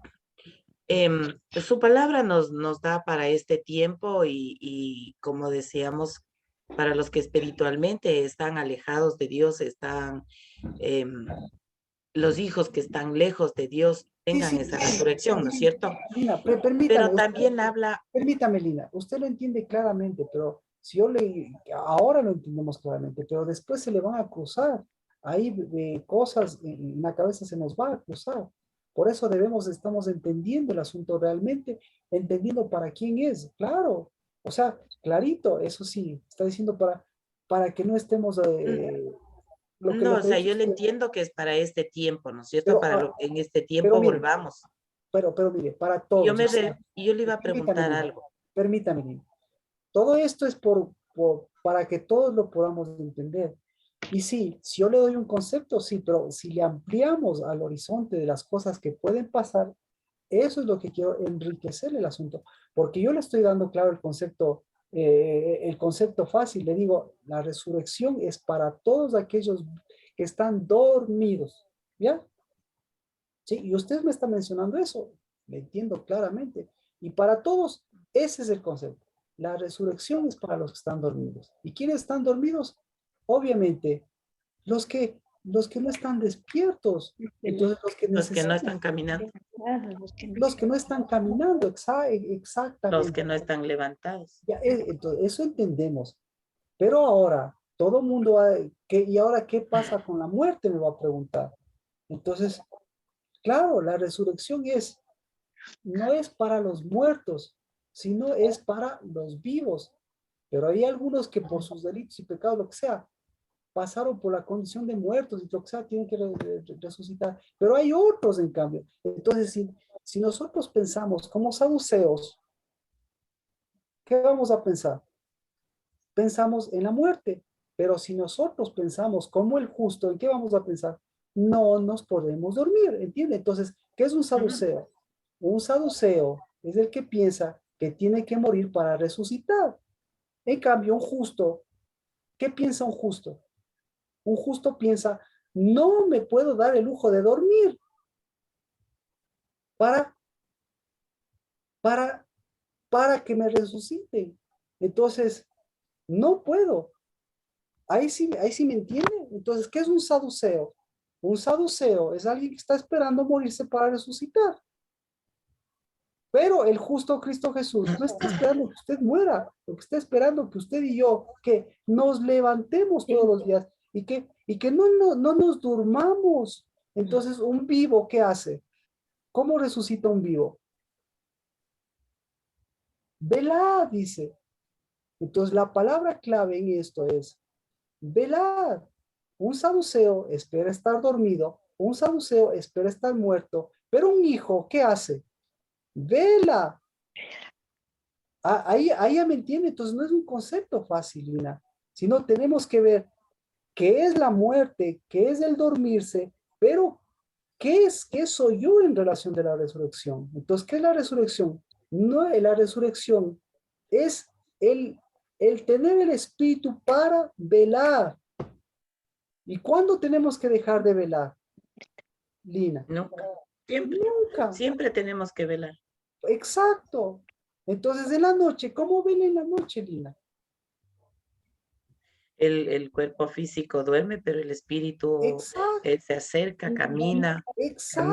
su palabra nos da para este tiempo y como decíamos, para los que espiritualmente están alejados de Dios, están em, los hijos que están lejos de Dios, tengan esa resurrección, ¿no es cierto? Lina, Pero también habla, permítame, Lina, usted lo entiende claramente, pero si yo ahora lo entendemos claramente, pero después se le van a cruzar, ahí cosas en la cabeza se nos va a cruzar. Por eso estamos entendiendo el asunto realmente, entendiendo para quién es, claro, o sea, clarito, eso sí, está diciendo para que no estemos, no, lo o que sea, dice yo le usted, entiendo que es para este tiempo, ¿no es cierto? pero, Para lo que en este pero tiempo mire, volvamos. pero mire, para todos, o sea, Yo le iba a permítame, preguntar Lina, algo. permítame, Lina. Todo esto es para que todos lo podamos entender. Y sí, si yo le doy un concepto, sí, pero si le ampliamos al horizonte de las cosas que pueden pasar, eso es lo que quiero enriquecer el asunto. Porque yo le estoy dando claro el concepto fácil. Le digo, la resurrección es para todos aquellos que están dormidos. ¿Ya? Sí, y usted me está mencionando eso. Le entiendo claramente. Y para todos, ese es el concepto. La resurrección es para los que están dormidos. ¿Y quiénes están dormidos? Obviamente, los que no están despiertos. Entonces, los que Los que no necesitan, están caminando, los que no están caminando, los exactamente. que no están levantados. Ya, entonces, eso entendemos. Pero ahora, todo mundo, ¿y ahora qué pasa con la muerte? Me va a preguntar. Entonces, claro, la resurrección no es para los muertos, sino es para los vivos. Pero hay algunos que por sus delitos y pecados, lo que sea, pasaron por la condición de muertos y lo que sea, tienen que resucitar. Pero hay otros, en cambio. Entonces, si nosotros pensamos como saduceos, ¿qué vamos a pensar? Pensamos en la muerte. Pero si nosotros pensamos como el justo, ¿en qué vamos a pensar? No nos podemos dormir, ¿entiende? Entonces, ¿qué es un saduceo? Un saduceo es el que piensa que tiene que morir para resucitar. En cambio, un justo, ¿qué piensa un justo? Un justo piensa, no me puedo dar el lujo de dormir para, para, para que me resuciten. Entonces, no puedo. Ahí sí me entiende. Entonces, ¿qué es un saduceo? Un saduceo es alguien que está esperando morirse para resucitar. Pero el justo Cristo Jesús no está esperando que usted muera, lo que está esperando que usted y yo, que nos levantemos todos los días y que no nos durmamos. Entonces, un vivo, ¿qué hace? ¿Cómo resucita un vivo? Velad, dice. Entonces, la palabra clave en esto es velad. Un saduceo espera estar dormido, un saduceo espera estar muerto, pero un hijo, ¿qué hace? Vela. Ahí ya me entiende, entonces no es un concepto fácil, Lina, sino tenemos que ver qué es la muerte, qué es el dormirse, pero qué soy yo en relación de la resurrección. Entonces, ¿qué es la resurrección? No, la resurrección es el tener el espíritu para velar. ¿Y cuándo tenemos que dejar de velar, Lina? Nunca, siempre, Nunca. siempre tenemos que velar. Exacto. Entonces, en la noche, ¿cómo vela en la noche, Lina? el cuerpo físico duerme, pero el espíritu Exacto, se acerca, camina, exacto,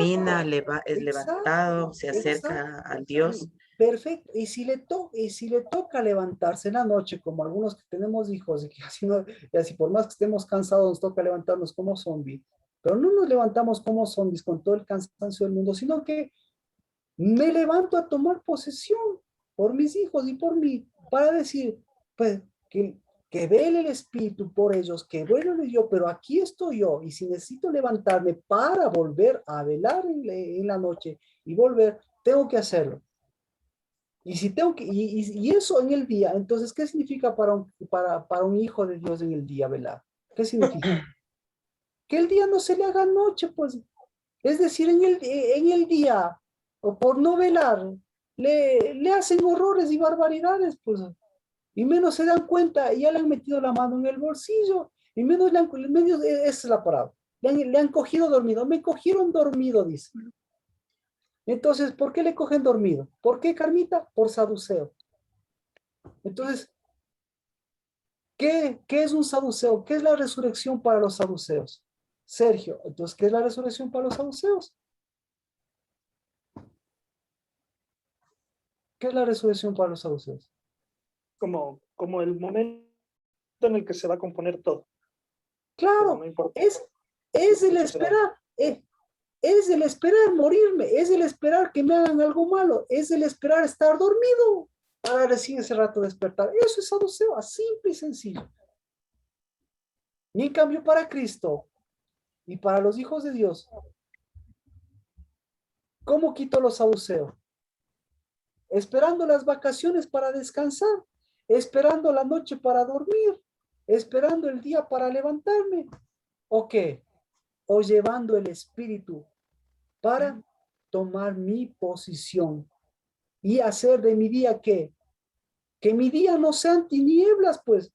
es levantado, se exacto. acerca al Dios. Perfecto. Y si le toca levantarse en la noche, como algunos que tenemos hijos, y que así, no, y así por más que estemos cansados, nos toca levantarnos como zombies, pero no nos levantamos como zombies con todo el cansancio del mundo, sino que me levanto a tomar posesión por mis hijos y por mí, para decir, pues, que vele el Espíritu por ellos, que vele yo, pero aquí estoy yo, y si necesito levantarme para volver a velar en la noche y volver, tengo que hacerlo. Y si tengo que, y eso en el día, entonces, ¿qué significa para un hijo de Dios en el día velar? ¿Qué significa? Que el día no se le haga noche, pues. Es decir, en el día, o por no velar, le hacen horrores y barbaridades, pues. Y menos se dan cuenta, y ya le han metido la mano en el bolsillo, y menos esa es la palabra. Le han cogido dormido. Me cogieron dormido, dice. Entonces, ¿por qué le cogen dormido? ¿Por qué, Carmita? Por saduceo. Entonces, ¿qué es un saduceo? ¿Qué es la resurrección para los saduceos? Sergio, entonces, ¿qué es la resurrección para los saduceos? ¿Qué es la resurrección para los saduceos? Como el momento en el que se va a componer todo. Pero Claro, no importa. es el Eso será. esperar, es el esperar morirme, es el esperar que me hagan algo malo, es el esperar estar dormido para recién ese rato despertar. Eso es saduceo, simple y sencillo. Y en cambio para Cristo y para los hijos de Dios, ¿cómo quito los saduceos? Esperando las vacaciones para descansar, esperando la noche para dormir, esperando el día para levantarme. ¿O qué? O llevando el espíritu para tomar mi posición y hacer de mi día que mi día no sean tinieblas, pues,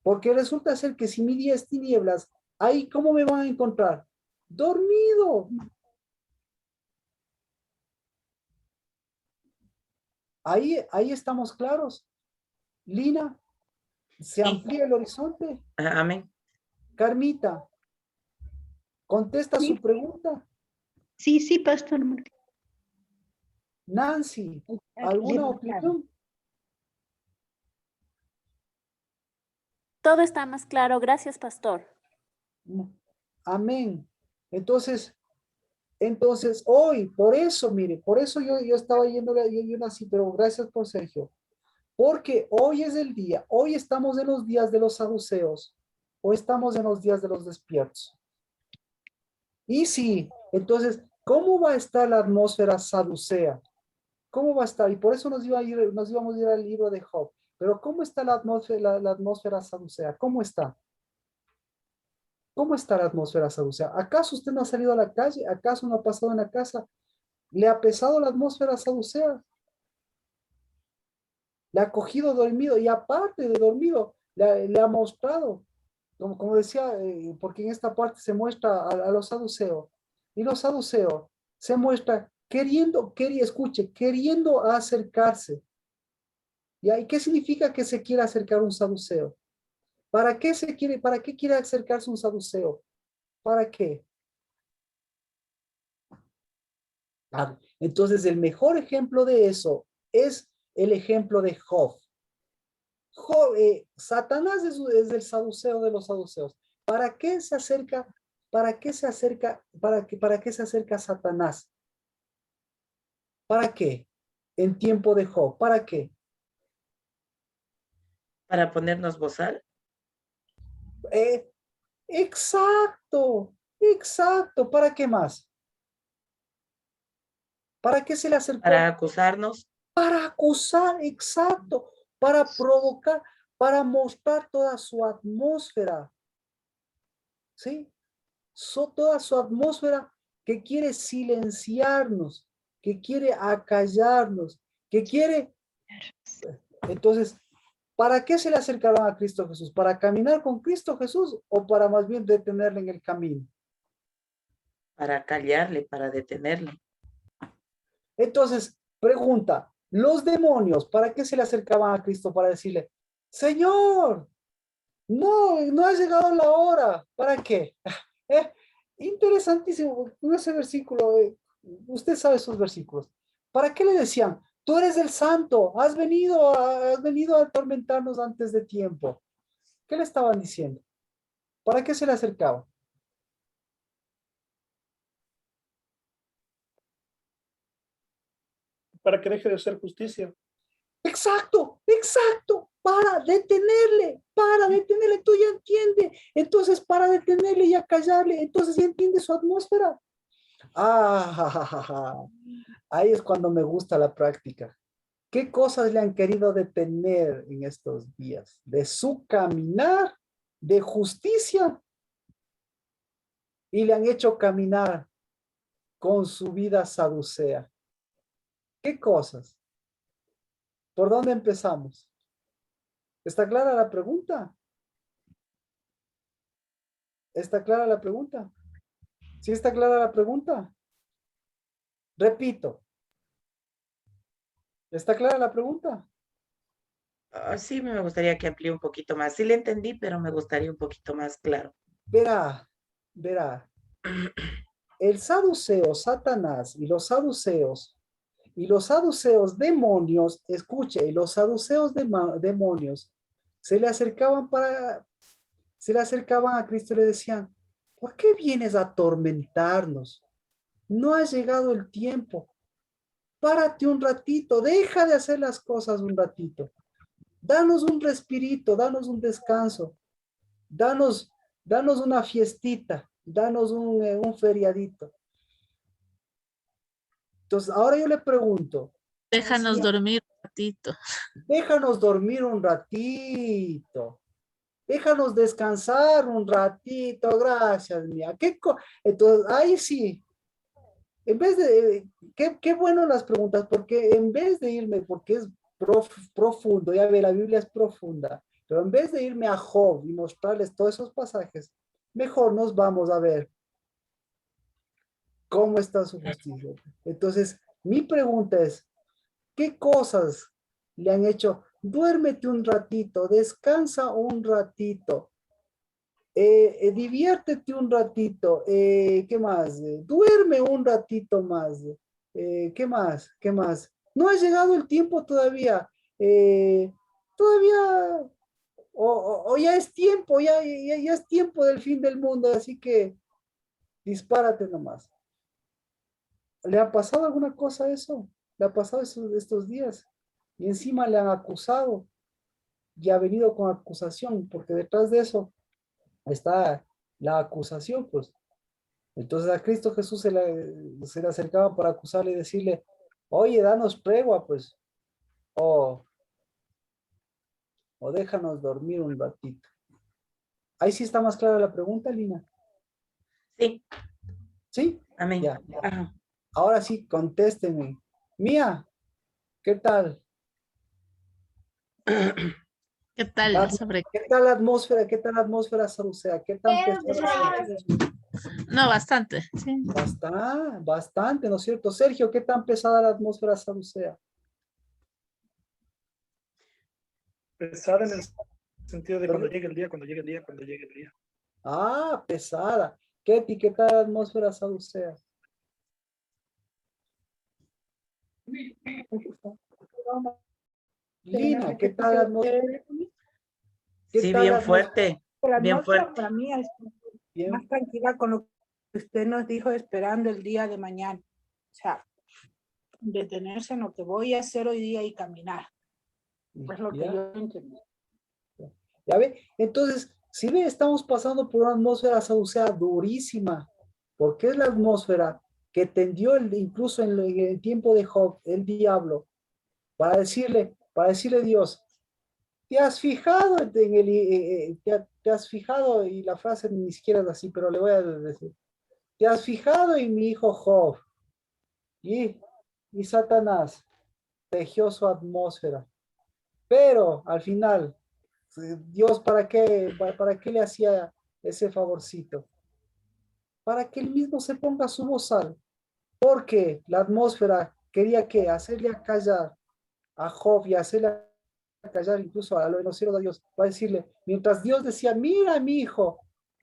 porque resulta ser que si mi día es tinieblas, ahí ¿cómo me van a encontrar? Dormido. Ahí estamos claros. Lina, se Sí. amplía el horizonte. Amén. Carmita, contesta Sí. su pregunta. Sí, Pastor. Nancy, ¿alguna opinión? Todo está más claro. Gracias, pastor. Amén. Entonces hoy, por eso, mire, por eso yo estaba yendo así, pero gracias por Sergio. Porque hoy es el día, hoy estamos en los días de los saduceos, o estamos en los días de los despiertos. Y sí, entonces, ¿cómo va a estar la atmósfera saducea? ¿Cómo va a estar? Y por eso nos íbamos a ir al libro de Job. Pero ¿cómo está la atmósfera saducea? ¿Cómo está? ¿Cómo está la atmósfera saducea? ¿Acaso usted no ha salido a la calle? ¿Acaso no ha pasado en la casa? ¿Le ha pesado la atmósfera saducea? ¿Le ha cogido dormido? Y aparte de dormido, le ha mostrado, como decía, porque en esta parte se muestra a los saduceos. Y los saduceos se muestra queriendo acercarse. ¿Ya? ¿Y qué significa que se quiera acercar un saduceo? ¿Para qué quiere acercarse un saduceo? ¿Para qué? Entonces, el mejor ejemplo de eso es el ejemplo de Job. Satanás es el saduceo de los saduceos. ¿Para qué se acerca? ¿Para qué se acerca? ¿Para qué se acerca Satanás? ¿Para qué? En tiempo de Job. ¿Para qué? Para ponernos bozal. Exacto. ¿Para qué más? ¿Para qué se le acercó? Para acusarnos. Para acusar, exacto. Para provocar, para mostrar toda su atmósfera. ¿Sí? Toda su atmósfera que quiere silenciarnos, que quiere acallarnos, que quiere... Entonces, ¿para qué se le acercaron a Cristo Jesús? ¿Para caminar con Cristo Jesús o para más bien detenerle en el camino? Para callarle, para detenerle. Entonces, pregunta, los demonios, ¿para qué se le acercaban a Cristo? Para decirle, Señor, No, no ha llegado la hora. ¿Para qué? Interesantísimo ese versículo. Usted sabe esos versículos. ¿Para qué le decían? Tú eres el santo, has venido a atormentarnos antes de tiempo. ¿Qué le estaban diciendo? ¿Para qué se le acercaban? Para que deje de hacer justicia. Exacto, exacto, para detenerle, tú ya entiendes. Entonces, para detenerle y acallarle, entonces ya entiende su atmósfera. Ah, ahí es cuando me gusta la práctica. ¿Qué cosas le han querido detener en estos días? De su caminar de justicia y le han hecho caminar con su vida saducea. ¿Qué cosas? ¿Por dónde empezamos? ¿Está clara la pregunta? ¿Está clara la pregunta? ¿Sí está clara la pregunta? Repito. ¿Está clara la pregunta? Sí, me gustaría que amplíe un poquito más. Sí le entendí, pero me gustaría un poquito más claro. Verá. El saduceo, Satanás y los saduceos demonios, escuche, y los saduceos demonios se le acercaban a Cristo y le decían, ¿por qué vienes a atormentarnos? No ha llegado el tiempo. Párate un ratito, deja de hacer las cosas un ratito. Danos un respirito, danos un descanso, danos, danos una fiestita, danos un feriadito. Entonces, ahora yo le pregunto, Déjanos dormir un ratito. déjanos dormir un ratito, déjanos descansar un ratito, gracias, mía. Entonces, ahí sí, en vez de, qué bueno las preguntas, porque en vez de irme, porque es profundo, ya ve, la Biblia es profunda, pero en vez de irme a Job y mostrarles todos esos pasajes, mejor nos vamos a ver cómo está su justicia. Entonces, mi pregunta es, ¿qué cosas le han hecho? Duérmete un ratito, descansa un ratito, diviértete un ratito, ¿qué más? Duerme un ratito más, ¿qué más? ¿Qué más? No ha llegado el tiempo todavía, todavía, o ya es tiempo, ya es tiempo del fin del mundo, así que dispárate nomás. ¿Le ha pasado alguna cosa a eso? ¿Le ha pasado estos días? Y encima le han acusado y ha venido con acusación, porque detrás de eso está la acusación, pues. Entonces a Cristo Jesús se le acercaba para acusarle y decirle, oye, danos pregua, pues, o, o déjanos dormir un ratito. Ahí sí está más clara la pregunta, Lina. Sí, ¿Sí? amén. Ya. Ajá. Ahora sí, contésteme. Mía, ¿qué tal? ¿Qué tal? Sobre... ¿Qué tal la atmósfera? ¿Qué tal la atmósfera saducea? ¿Qué tan pesada? No, bastante. Sí. Bastante, ¿no es cierto? Sergio, ¿qué tan pesada la atmósfera saducea? Pesar en el sentido de cuando Perdón. llegue el día, cuando llegue el día, cuando llegue el día. Ah, pesada. Ketty, ¿qué tal la atmósfera saducea? Lina, ¿qué tal la atmósfera? ¿Qué Sí, tal la bien atmósfera? fuerte, La bien atmósfera fuerte. para mí es Bien, más tranquila con lo que usted nos dijo esperando el día de mañana. O sea, detenerse en lo que voy a hacer hoy día y caminar. Es lo que ya, yo entendí. ya ve. Entonces, si ve, estamos pasando por una atmósfera saducea durísima, porque es la atmósfera que tendió incluso en el tiempo de Job, el diablo, para decirle a Dios, ¿te has fijado te has fijado, y la frase ni siquiera es así, pero le voy a decir, ¿te has fijado en mi hijo Job? Y Satanás tejió su atmósfera. Pero al final, Dios, para qué le hacía ese favorcito? Para que él mismo se ponga su bozal. Porque la atmósfera quería que hacerle callar a Job y hacerle callar incluso a los cielos de Dios. Va a decirle, mientras Dios decía, mira mi hijo,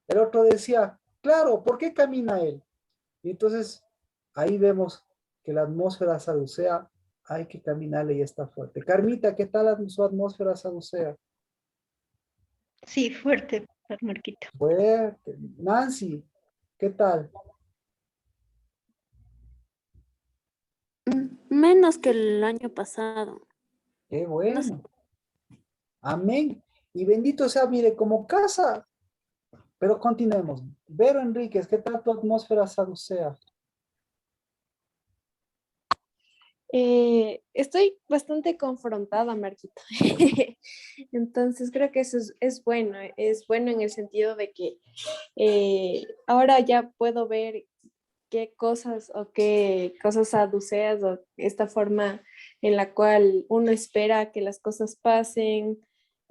el otro decía, claro, ¿por qué camina él? Y entonces ahí vemos que la atmósfera saducea hay que caminarle y está fuerte. Carmita, ¿qué tal su atmósfera saducea? Sí, fuerte, Marquito. Fuerte. Nancy, ¿qué tal? Menos que el año pasado. Qué No sé. bueno. Amén. Y bendito sea, mire, como casa, pero continuemos. Vero Enríquez, ¿qué tal tu atmósfera saducea? Estoy bastante confrontada, Marquito. Entonces creo que eso es bueno en el sentido de que ahora ya puedo ver qué cosas o qué cosas saduceas o esta forma en la cual uno espera que las cosas pasen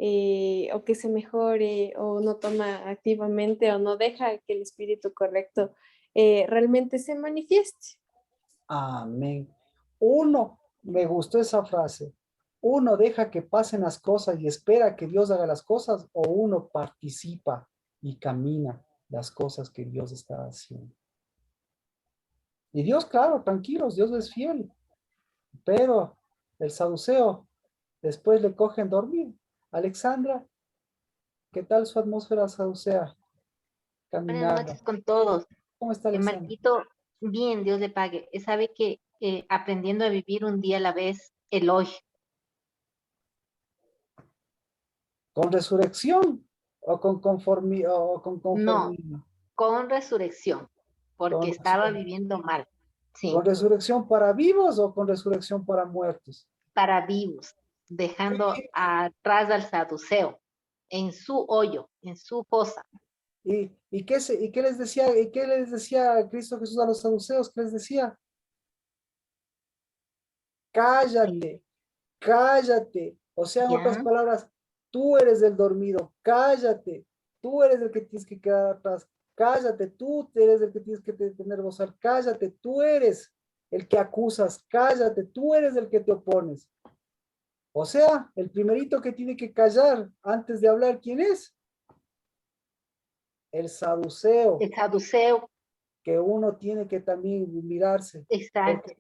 o que se mejore o no toma activamente o no deja que el espíritu correcto realmente se manifieste. Amén. Uno, me gustó esa frase. Uno deja que pasen las cosas y espera que Dios haga las cosas, o uno participa y camina las cosas que Dios está haciendo. Y Dios, claro, tranquilos, Dios es fiel, pero el saduceo después le cogen dormir. Alexandra, ¿qué tal su atmósfera saducea? Buenas Caminando. noches con todos. ¿Cómo está Alexandra? Marquito, bien, Dios le pague. Sabe que aprendiendo a vivir un día a la vez, el hoy, ¿Con resurrección o con no, conformismo? con resurrección, porque Con, estaba viviendo mal, ¿Con sí, resurrección para vivos o con resurrección para muertos? para vivos, dejando atrás al saduceo, en su hoyo, en su fosa. ¿Y qué les decía, y qué les decía Cristo Jesús a los saduceos? ¿Qué les decía? Cállate, cállate. O sea, en otras ¿Ya? palabras, tú eres el dormido, cállate. Tú eres el que tienes que quedar atrás, cállate. Tú eres el que tienes que tener gozar, cállate. Tú eres el que acusas, cállate. Tú eres el que te opones. O sea, el primerito que tiene que callar antes de hablar, ¿quién es? El saduceo, El saduceo, que uno tiene que también mirarse. exacto,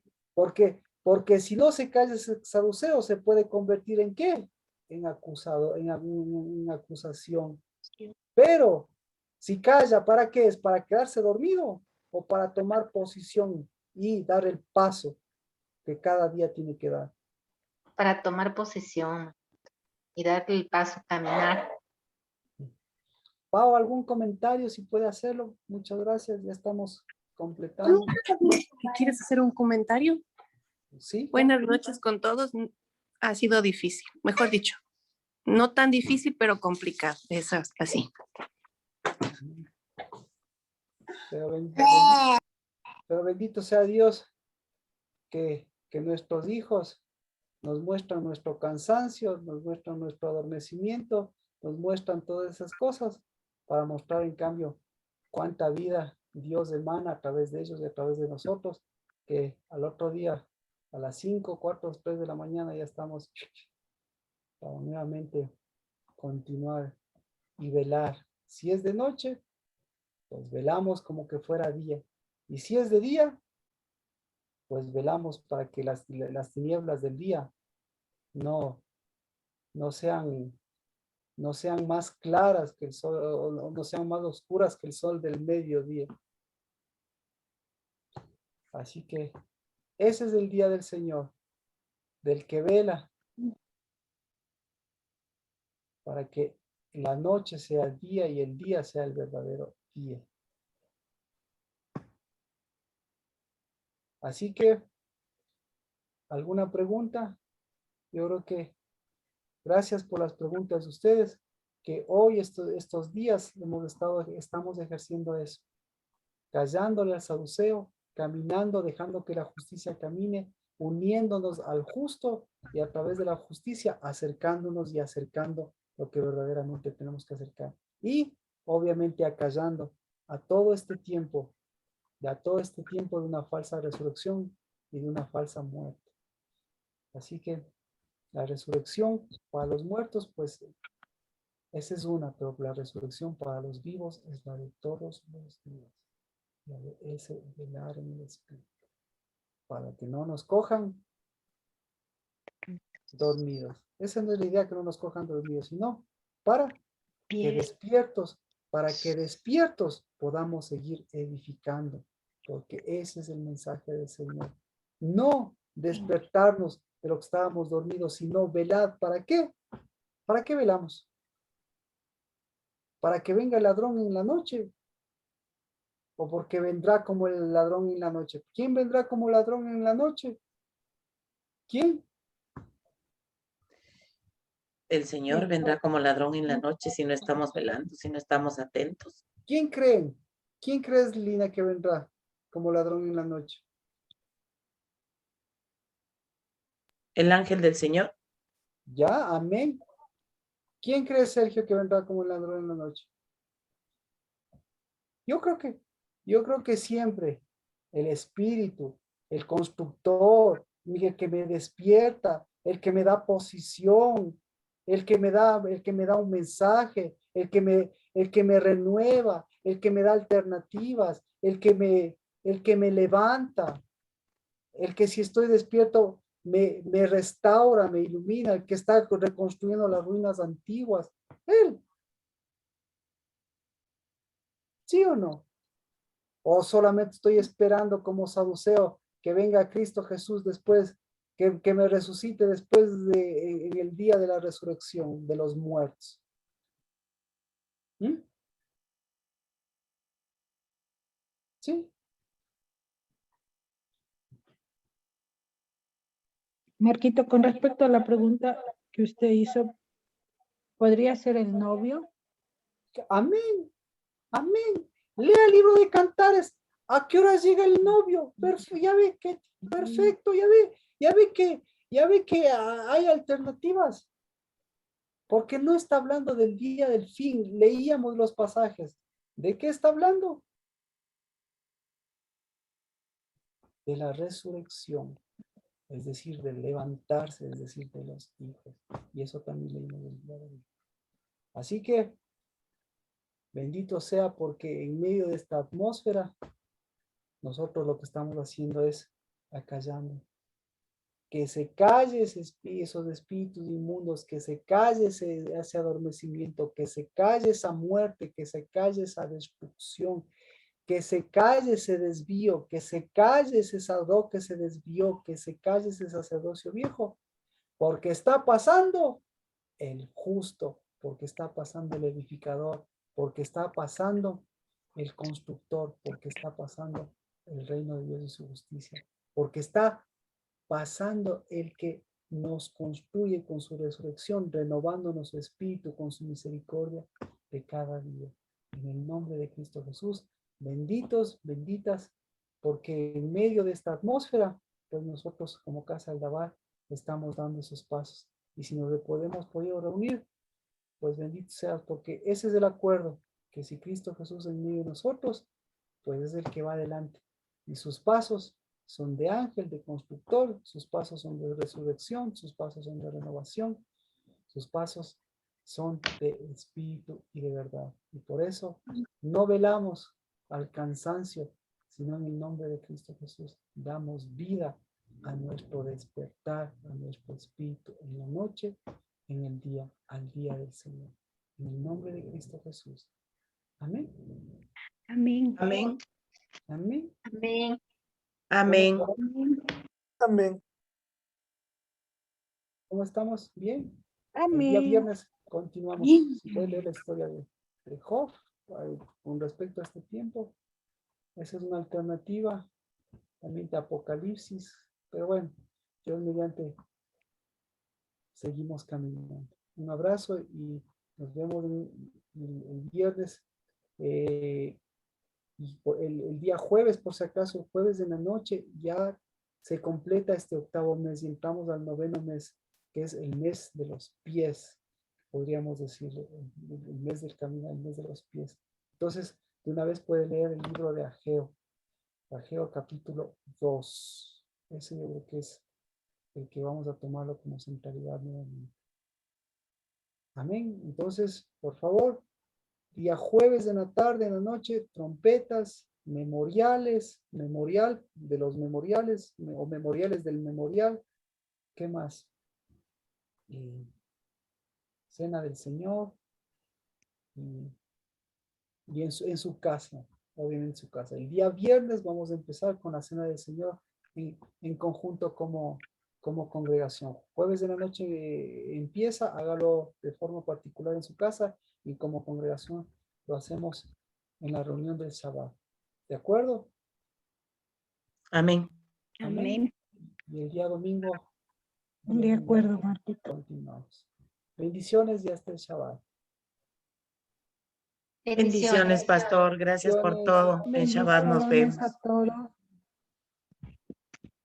Porque si no se calla ese saduceo, se puede convertir en ¿qué? En acusado, en acusación. Pero si calla, ¿para qué es? ¿Para quedarse dormido o para tomar posición y dar el paso que cada día tiene que dar? para tomar posesión y darle el paso a caminar. Pau, ¿algún comentario si puede hacerlo? Muchas gracias, ya estamos completando. ¿Quieres hacer un comentario? Sí. Buenas noches con todos. Ha sido difícil, mejor dicho. No tan difícil, pero complicado. Eso es así. Pero bendito sea Dios que nuestros hijos nos muestran nuestro cansancio, nos muestran nuestro adormecimiento, nos muestran todas esas cosas para mostrar en cambio cuánta vida Dios emana a través de ellos y a través de nosotros, que al otro día a las 5, 4, 3 de la mañana ya estamos para nuevamente continuar y velar. Si es de noche, pues velamos como que fuera día. Y si es de día, pues velamos para que las tinieblas del día no, no sean, no sean más claras que el sol, o no sean más oscuras que el sol del mediodía. Así que ese es el día del Señor, del que vela, para que la noche sea el día y el día sea el verdadero día. Así que, ¿alguna pregunta? Yo creo que gracias por las preguntas de ustedes, que hoy estos días estamos ejerciendo eso, callándole al saduceo, caminando, dejando que la justicia camine, uniéndonos al justo y a través de la justicia acercándonos y acercando lo que verdaderamente tenemos que acercar. Y obviamente acallando a todo este tiempo, de una falsa resurrección y de una falsa muerte. Así que La resurrección para los muertos, pues esa es una, pero la resurrección para los vivos es la de todos los días. La de ese velar en el espíritu. Para que no nos cojan dormidos. Esa no es la idea, que no nos cojan dormidos, sino para que despiertos, podamos seguir edificando, porque ese es el mensaje del Señor. No despertarnos de lo que estábamos dormidos, sino velad. ¿Para qué? ¿Para qué velamos? ¿Para que venga el ladrón en la noche? ¿O porque vendrá como el ladrón en la noche? ¿Quién vendrá como ladrón en la noche? ¿Quién? El Señor vendrá como ladrón en la noche si no estamos velando, si no estamos atentos. ¿Quién creen? ¿Quién crees, Lina, que vendrá como ladrón en la noche? El ángel del Señor. Ya, amén. ¿Quién cree, Sergio, que vendrá como ladrón en la noche? Yo creo que siempre el espíritu, el constructor, el que me despierta, el que me da posición, el que me da un mensaje, el que me renueva, el que me da alternativas, el que me levanta, el que si estoy despierto me restaura, me ilumina, el que está reconstruyendo las ruinas antiguas. Él. ¿Sí o no? O solamente estoy esperando como saduceo que venga Cristo Jesús después, que me resucite después en el día de la resurrección de los muertos. ¿Mm? ¿Sí? Marquito, con respecto a la pregunta que usted hizo, ¿podría ser el novio? Amén, amén. Lea el libro de Cantares. ¿A qué hora llega el novio? Ya ve que, perfecto, ya ve que hay alternativas. Porque no está hablando del día del fin. Leíamos los pasajes. ¿De qué está hablando? De la resurrección, es decir, de levantarse, es decir, de los hijos. Y eso también leímos el día de hoy. Así que, bendito sea, porque en medio de esta atmósfera, nosotros lo que estamos haciendo es acallando. Que se calle esos espíritus inmundos, que se calle ese adormecimiento, que se calle esa muerte, que se calle esa destrucción, que se calle ese desvío, que se calle ese sacerdote que se desvió, que se calle ese sacerdocio viejo, porque está pasando el justo, porque está pasando el edificador, porque está pasando el constructor, porque está pasando el reino de Dios y su justicia, porque está pasando el que nos construye con su resurrección, renovándonos su espíritu con su misericordia de cada día. En el nombre de Cristo Jesús, benditos, benditas, porque en medio de esta atmósfera, pues nosotros como Casa del Dabar estamos dando esos pasos. Y si nos podemos podido reunir, pues bendito seas, porque ese es el acuerdo, que si Cristo Jesús en medio de nosotros, pues es el que va adelante. Y sus pasos son de ángel, de constructor, sus pasos son de resurrección, sus pasos son de renovación, sus pasos son de espíritu y de verdad. Y por eso no velamos al cansancio, sino en el nombre de Cristo Jesús damos vida a nuestro despertar, a nuestro espíritu en la noche, en el día, al día del Señor. En el nombre de Cristo Jesús. Amén. Amén. Amén. Amén. Amén. Amén. Amén. ¿Cómo estamos? ¿Bien? El Amén. día viernes continuamos. Bien. Si puede leer la historia de Job con respecto a este tiempo. Esa es una alternativa. También de Apocalipsis. Pero bueno, Dios mediante seguimos caminando. Un abrazo y nos vemos el viernes. El día jueves, por si acaso, jueves de la noche, ya se completa este octavo mes y entramos al noveno mes, que es el mes de los pies, podríamos decir, el mes del camino, el mes de los pies. Entonces, de una vez puede leer el libro de Ageo, Ageo capítulo 2. Ese yo creo que es el que vamos a tomarlo como centralidad nuevamente. Amén. Entonces, por favor, día jueves en la tarde, en la noche, trompetas, memoriales, memorial de los memoriales o memoriales del memorial. ¿Qué más? Cena del Señor. Y en su casa, obviamente en su casa. El día viernes vamos a empezar con la Cena del Señor en conjunto como congregación. Jueves de la noche empieza, hágalo de forma particular en su casa y como congregación lo hacemos en la reunión del sábado. ¿De acuerdo? Amén. Amén. Y el día domingo. De acuerdo, Martita. Continuamos. Bendiciones y hasta el Shabbat. Bendiciones, pastor. Gracias por todo. En Shabbat nos Bendiciones vemos. a todos.